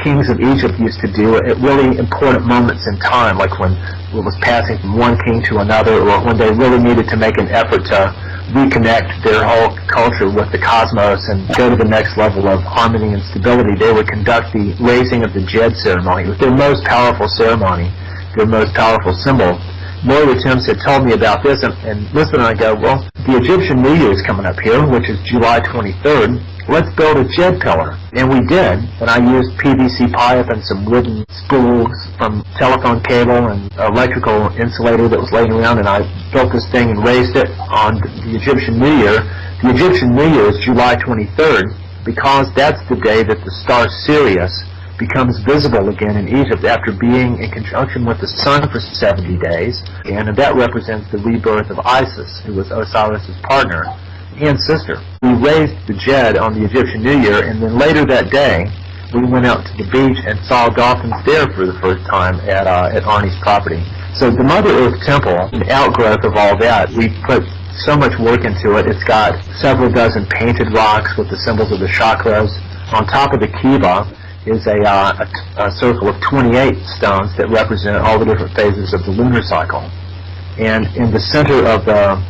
kings of Egypt used to do at really important moments in time, like when it was passing from one king to another, or when they really needed to make an effort to reconnect their whole culture with the cosmos and go to the next level of harmony and stability. They would conduct the raising of the Jed ceremony. It was their most powerful ceremony, their most powerful symbol. Moira Timms had told me about this, and Liesbet and I go, well, the Egyptian New Year is coming up here, which is July 23rd. Let's build a jed pillar. And we did, and I used PVC pipe and some wooden spools from telephone cable and electrical insulator that was laying around, and I built this thing and raised it on the Egyptian New Year. The Egyptian New Year is July 23rd because that's the day that the star Sirius becomes visible again in Egypt after being in conjunction with the sun for 70 days, and that represents the rebirth of Isis, who was Osiris's partner and sister. We raised the jed on the Egyptian New Year, and then later that day, we went out to the beach and saw dolphins there for the first time at Arnie's property. So the Mother Earth Temple, an outgrowth of all that, we put so much work into it. It's got several dozen painted rocks with the symbols of the chakras. On top of the kiva is a circle of 28 stones that represent all the different phases of the lunar cycle. And in the center of the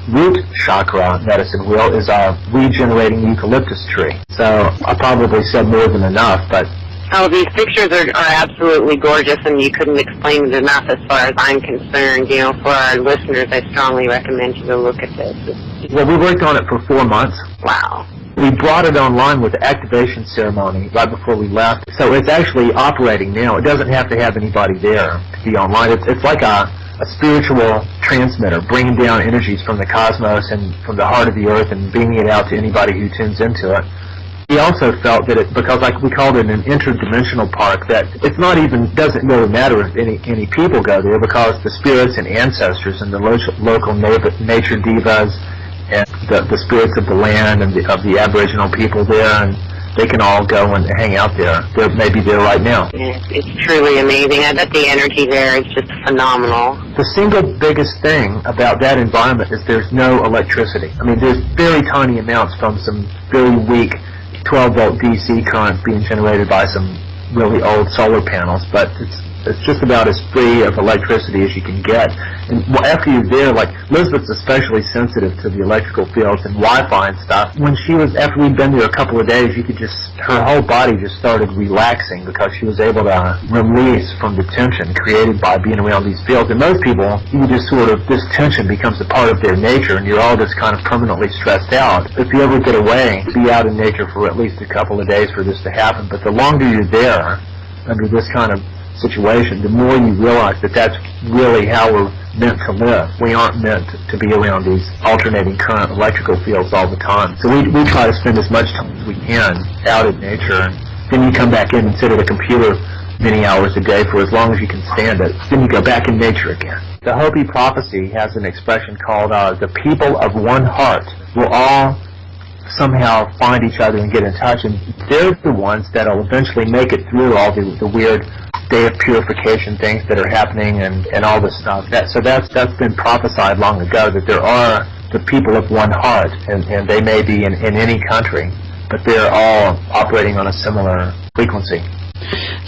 root chakra medicine wheel is a regenerating eucalyptus tree. So I probably said more than enough, but... Oh, these pictures are absolutely gorgeous, and you couldn't explain it enough as far as I'm concerned. You know, for our listeners, I strongly recommend you to look at this. Well, we worked on it for 4 months. Wow. We brought it online with the activation ceremony right before we left. So it's actually operating now. It doesn't have to have anybody there to be online. It's like a spiritual transmitter, bringing down energies from the cosmos and from the heart of the earth and beaming it out to anybody who tunes into it. We also felt that because we called it an interdimensional park, that it's not even, doesn't really matter if any people go there, because the spirits and ancestors and the local nature divas and the spirits of the land and of the Aboriginal people there, and they can all go and hang out there. They're maybe there right now. It's truly amazing. I bet the energy there is just phenomenal. The single biggest thing about that environment is there's no electricity. I mean, there's very tiny amounts from some very weak 12-volt DC current being generated by some really old solar panels, but it's just about as free of electricity as you can get. And after you're there, like, Liesbet's especially sensitive to the electrical fields and Wi-Fi and stuff. After we'd been there a couple of days, her whole body just started relaxing because she was able to release from the tension created by being around these fields. And most people, this tension becomes a part of their nature, and you're all just kind of permanently stressed out. If you ever get away, be out in nature for at least a couple of days for this to happen. But the longer you're there, under this kind of situation, the more you realize that that's really how we're meant to live. We aren't meant to be around these alternating current electrical fields all the time. So we try to spend as much time as we can out in nature, and then you come back in and sit at a computer many hours a day for as long as you can stand it. Then you go back in nature again. The Hopi prophecy has an expression called the people of one heart will all somehow find each other and get in touch, and they're the ones that will eventually make it through all the weird day of purification things that are happening and all this stuff. So that's been prophesied long ago, that there are the people of one heart, and they may be in any country, but they're all operating on a similar frequency.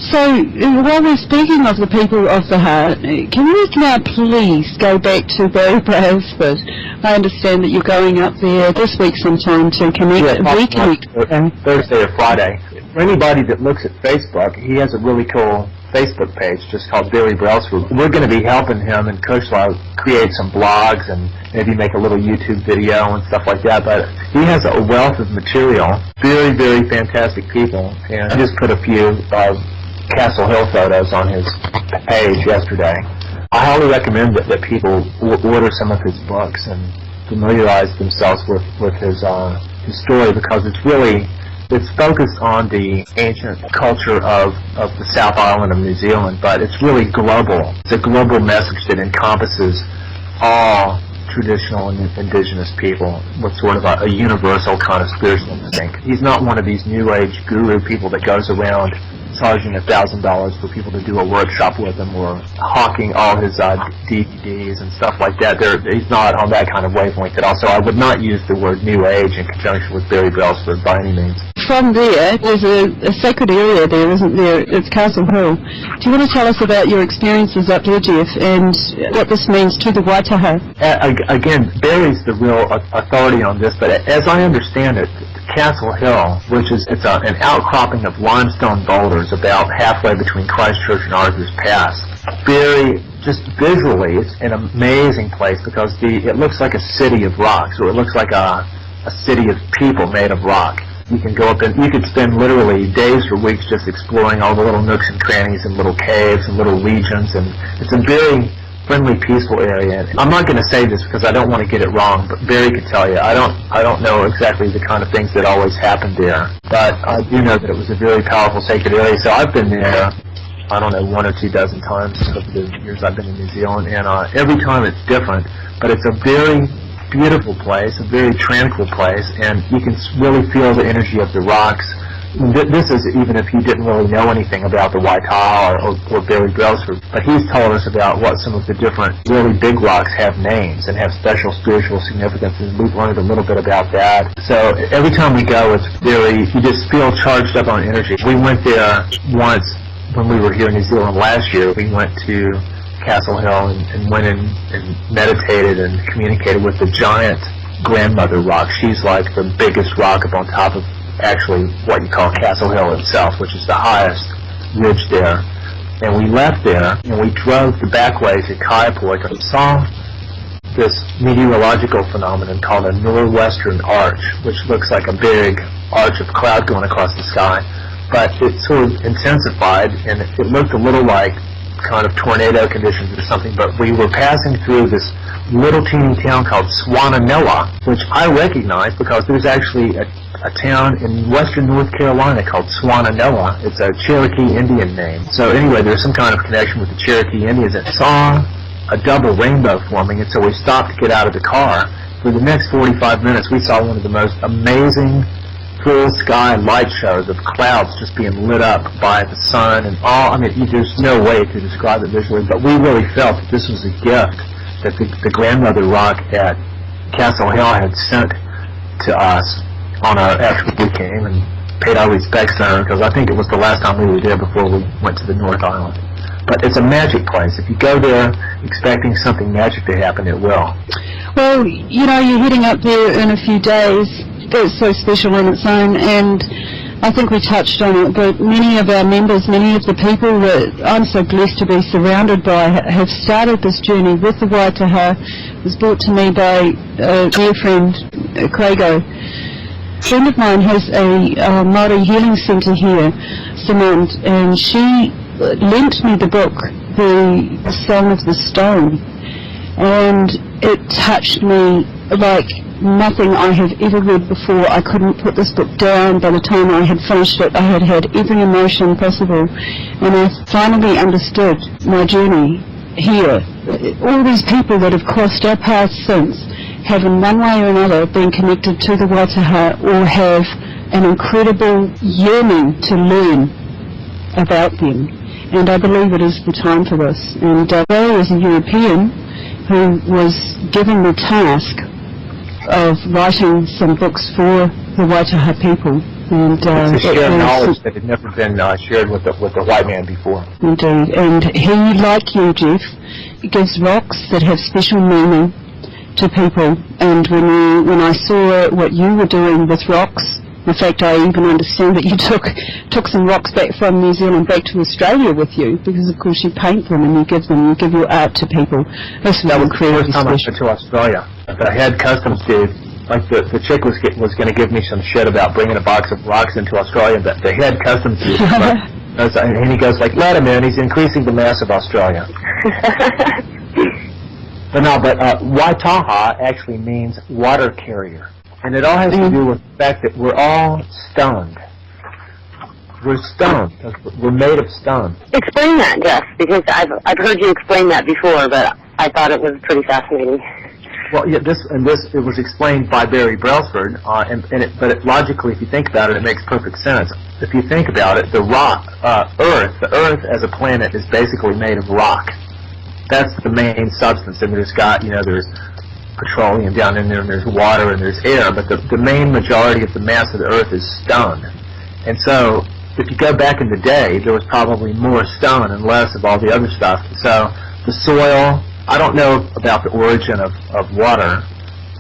So, while we're speaking of the people of the heart, can we now please go back to Barry Brailsford? I understand that you're going up there this week sometime to connect, reconnect. Thursday or Friday. For anybody that looks at Facebook, he has a really cool Facebook page just called Barry Brailsford. We're going to be helping him and Coach Lau create some blogs and maybe make a little YouTube video and stuff like that. But he has a wealth of material. Very, very fantastic people. And I just put a few Castle Hill photos on his page yesterday. I highly recommend that people order some of his books and familiarize themselves with his story, because it's focused on the ancient culture of the South Island of New Zealand, but it's really global. It's a global message that encompasses all traditional and indigenous people with sort of a universal kind of spiritual instinct. He's not one of these New Age guru people that goes around charging $1,000 for people to do a workshop with him, or hawking all his DVDs and stuff like that. He's not on that kind of wavelength at all. So I would not use the word New Age in conjunction with Barry Brailsford by any means. from there, there's a sacred area there, isn't there? It's Castle Hill. Do you want to tell us about your experiences up there, Jeff, and what this means to the Waitaha? Again, Barry's the real authority on this, but as I understand it, Castle Hill, which is an outcropping of limestone boulders about halfway between Christchurch and Arthur's Pass. Barry, just visually, it's an amazing place because it looks like a city of rocks, or it looks like a city of people made of rock. You can go up and you could spend literally days or weeks just exploring all the little nooks and crannies and little caves and little regions, and it's a very friendly, peaceful area. And I'm not going to say this because I don't want to get it wrong, but Barry could tell you. I don't know exactly the kind of things that always happened there, but I do know that it was a very powerful, sacred area. So I've been there, I don't know, 1 or 2 dozen times over the years I've been in New Zealand, and every time it's different, but it's a very beautiful place, a very tranquil place, and you can really feel the energy of the rocks. This is even if you didn't really know anything about the Waitaha or Barry Brailsford, but he's told us about what some of the different really big rocks have names and have special spiritual significance, and we've learned a little bit about that. So every time we go, it's very, you just feel charged up on energy. We went there once when we were here in New Zealand last year. We went to Castle Hill and went in and meditated and communicated with the giant grandmother rock. She's like the biggest rock up on top of actually what you call Castle Hill itself, which is the highest ridge there. And we left there and we drove the back way to Kaiapoi and saw this meteorological phenomenon called a northwestern arch, which looks like a big arch of cloud going across the sky. But it sort of intensified and it looked a little like kind of tornado conditions or something, but we were passing through this little teeny town called Swannanoa, which I recognize because there's actually a town in western North Carolina called Swannanoa. It's a Cherokee Indian name. So anyway, there's some kind of connection with the Cherokee Indians, and saw a double rainbow forming, and so we stopped to get out of the car. For the next 45 minutes, we saw one of the most amazing full sky light shows of clouds just being lit up by the sun and all. I mean, there's no way to describe it visually, but we really felt that this was a gift that the grandmother rock at Castle Hill had sent to us after we came and paid our respects to her, because I think it was the last time we were there before we went to the North Island. But it's a magic place. If you go there expecting something magic to happen, it will. Well, you know, you're heading up there in a few days. That's so special in its own, and I think we touched on it, but many of our members, many of the people that I'm so blessed to be surrounded by have started this journey with the Waitaha. It was brought to me by a dear friend, Craigo. A friend of mine has a Māori healing centre here, Simone, and she lent me the book, The Song of the Stone, and it touched me like nothing I have ever read before. I couldn't put this book down. By the time I had finished it, I had had every emotion possible, and I finally understood my journey here. All these people that have crossed our paths since have in one way or another been connected to the Waitaha or have an incredible yearning to learn about them, and I believe it is the time for this. And Ray is a European who was given the task of writing some books for the Waitaha people. And it's a shared knowledge that had never been shared with the white man before. Indeed. And he, like you, Jeff, gives rocks that have special meaning to people. And when I saw what you were doing with rocks, in fact, I even understand that you took some rocks back from New Zealand back to Australia with you, because of course you paint them and you give your art to people. This was incredibly special. First time I went to Australia, the head customs dude, like the chick was going to give me some shit about bringing a box of rocks into Australia, but the head customs dude, and he goes like, let him in, he's increasing the mass of Australia. But Waitaha actually means water carrier. And it all has to do with the fact that we're all stoned. We're stoned because we're made of stone. Explain that, Jeff, because I've heard you explain that before, but I thought it was pretty fascinating. Well, yeah, it was explained by Barry Brailsford, but logically, if you think about it, it makes perfect sense. If you think about it, the Earth as a planet is basically made of rock. That's the main substance. And there's petroleum down in there, and there's water and there's air, but the main majority of the mass of the Earth is stone. And so if you go back in the day, there was probably more stone and less of all the other stuff. So the soil, I don't know about the origin of water,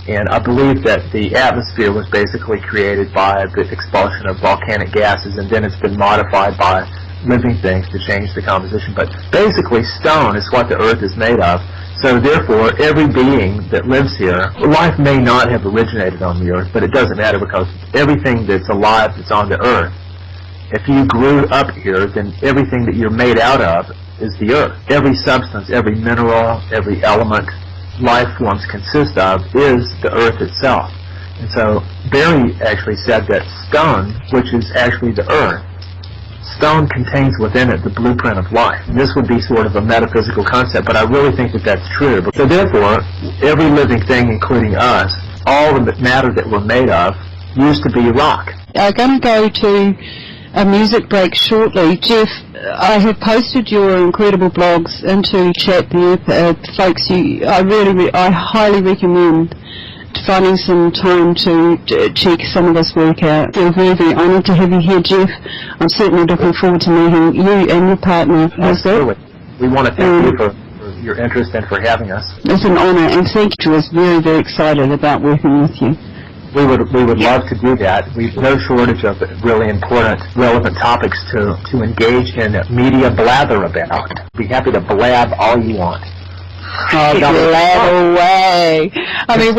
and I believe that the atmosphere was basically created by the expulsion of volcanic gases, and then it's been modified by living things to change the composition. But basically, stone is what the Earth is made of. So therefore, every being that lives here, life may not have originated on the Earth, but it doesn't matter because everything that's alive that's on the Earth, if you grew up here, then everything that you're made out of is the Earth. Every substance, every mineral, every element life forms consist of is the Earth itself. And so Barry actually said that stone, which is actually the Earth, stone contains within it the blueprint of life. And this would be sort of a metaphysical concept, but I really think that that's true. So therefore, every living thing, including us, all the matter that we're made of, used to be rock. I'm going to go to a music break shortly. Jeff, I have posted your incredible blogs into chat there. Folks, I highly recommend finding some time to check some of this work out. I feel very, very honoured to have you here, Jeff. I'm certainly looking forward to meeting you and your partner, Liesbet. We want to thank you for your interest and for having us. It's an honour, and thank you. I was very, very excited about working with you. We would love to do that. We've no shortage of really important, relevant topics to engage in media blather about. Be happy to blab all you want. Blab away. I mean,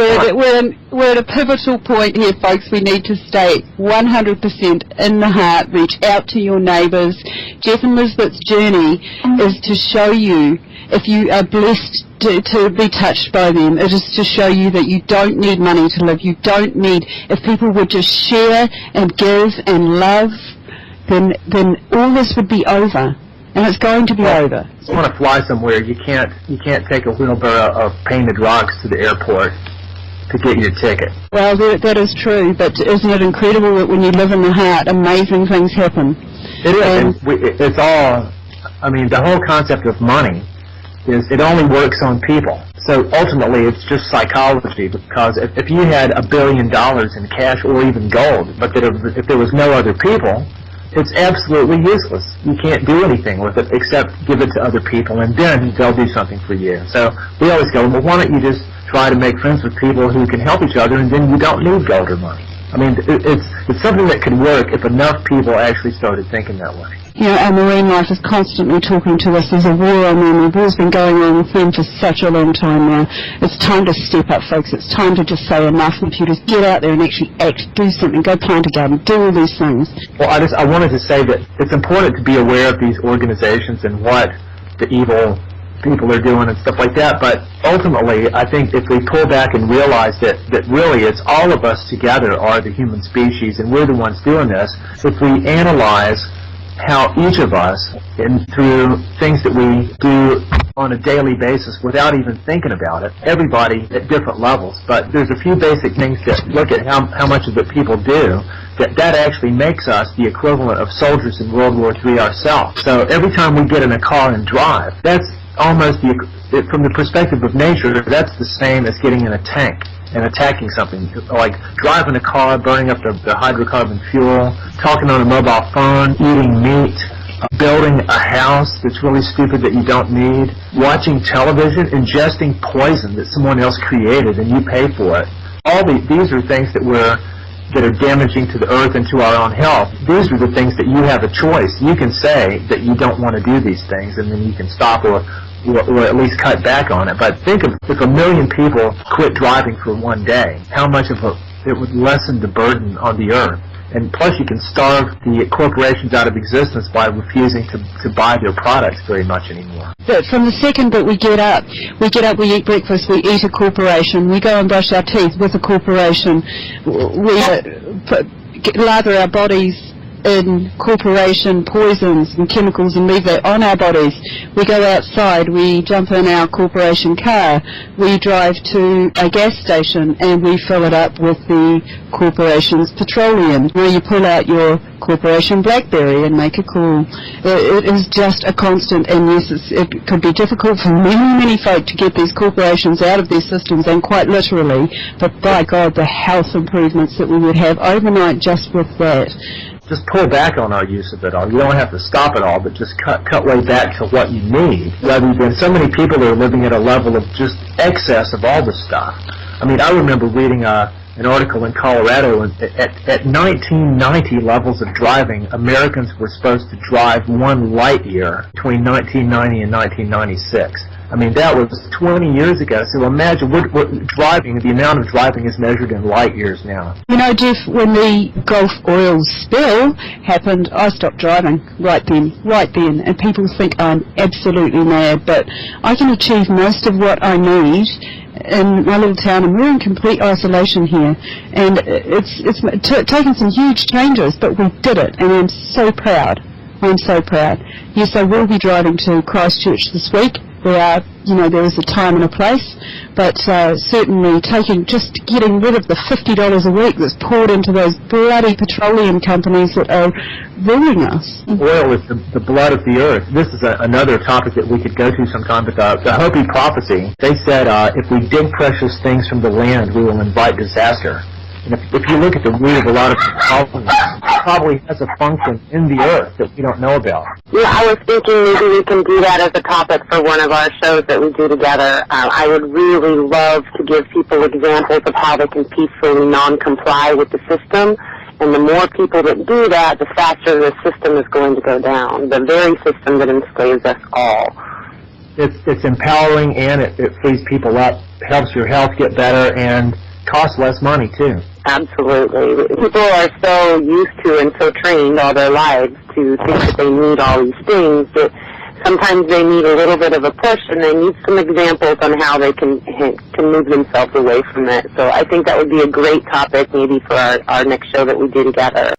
we're at a pivotal point here, folks. We need to stay 100% in the heart. Reach out to your neighbours. Jeff and Liesbet's journey is to show you, if you are blessed to be touched by them, it is to show you that you don't need money to live. You don't need, if people would just share and give and love, then all this would be over. And it's going to be over. If you want to fly somewhere, you can't take a wheelbarrow of painted rocks to the airport to get your ticket. Well, that is true, but isn't it incredible that when you live in the heart, amazing things happen? It is. And it's all, I mean, the whole concept of money is it only works on people. So ultimately it's just psychology, because if you had $1 billion in cash or even gold, but if there was no other people, it's absolutely useless. You can't do anything with it except give it to other people, and then they'll do something for you. So we always go, well, why don't you just try to make friends with people who can help each other, and then you don't need gold or money. I mean, it's something that could work if enough people actually started thinking that way. You know, our marine life is constantly talking to us. There's a war on them. The war's been going on with them for such a long time now. It's time to step up, folks. It's time to just say enough, computers. Get out there and actually act. Do something. Go plant a garden. Do all these things. Well, I wanted to say that it's important to be aware of these organizations and what the evil people are doing and stuff like that, but ultimately I think if we pull back and realize that really it's all of us together are the human species, and we're the ones doing this. If we analyze how each of us, and through things that we do on a daily basis without even thinking about it, everybody at different levels, but there's a few basic things that look at how much of it people do, that actually makes us the equivalent of soldiers in World War III ourselves. So every time we get in a car and drive, that's almost, from the perspective of nature, that's the same as getting in a tank and attacking something, like driving a car, burning up the hydrocarbon fuel, talking on a mobile phone, eating meat, building a house that's really stupid that you don't need, watching television, ingesting poison that someone else created and you pay for it. All these are things that are damaging to the earth and to our own health. These are the things that you have a choice. You can say that you don't want to do these things, and then you can stop or at least cut back on it. But think of if 1 million people quit driving for one day, how much it would lessen the burden on the earth. And plus you can starve the corporations out of existence by refusing to buy their products very much anymore. But from the second that we get up, we eat breakfast, we eat a corporation, we go and brush our teeth with a corporation, we lather our bodies in corporation poisons and chemicals and leave that on our bodies. We go outside, we jump in our corporation car, we drive to a gas station and we fill it up with the corporation's petroleum. Where you pull out your corporation BlackBerry and make a call. It is just a constant, and yes, it could be difficult for many folk to get these corporations out of their systems, and quite literally, but by God, the health improvements that we would have overnight just with that. Just pull back on our use of it all. You don't have to stop it all, but just cut way back to what you need, rather than so many people are living at a level of just excess of all this stuff. I mean, I remember reading an article in Colorado at 1990 levels of driving, Americans were supposed to drive 1 light year between 1990 and 1996. I mean, that was 20 years ago, so imagine what driving, the amount of driving is measured in light years now. You know, Jeff, when the Gulf oil spill happened, I stopped driving right then, and people think I'm absolutely mad, but I can achieve most of what I need in my little town, and we're in complete isolation here, and it's taken some huge changes, but we did it, and I'm so proud. Yes, I will be driving to Christchurch this week. There is a time and a place, but certainly getting rid of the $50 a week that's poured into those bloody petroleum companies that are ruining us. Oil is the blood of the earth. This is another topic that we could go to sometime, but the Hopi prophecy, they said if we dig precious things from the land, we will invite disaster. And if you look at the root of a lot of problems, it probably has a function in the earth that we don't know about. Yeah, I was thinking maybe we can do that as a topic for one of our shows that we do together. I would really love to give people examples of how they can peacefully non-comply with the system. And the more people that do that, the faster the system is going to go down, the very system that enslaves us all. It's empowering, and it frees people up, helps your health get better, and costs less money, too. Absolutely. People are so used to and so trained all their lives to think that they need all these things that sometimes they need a little bit of a push, and they need some examples on how they can move themselves away from it. So I think that would be a great topic maybe for our next show that we do together.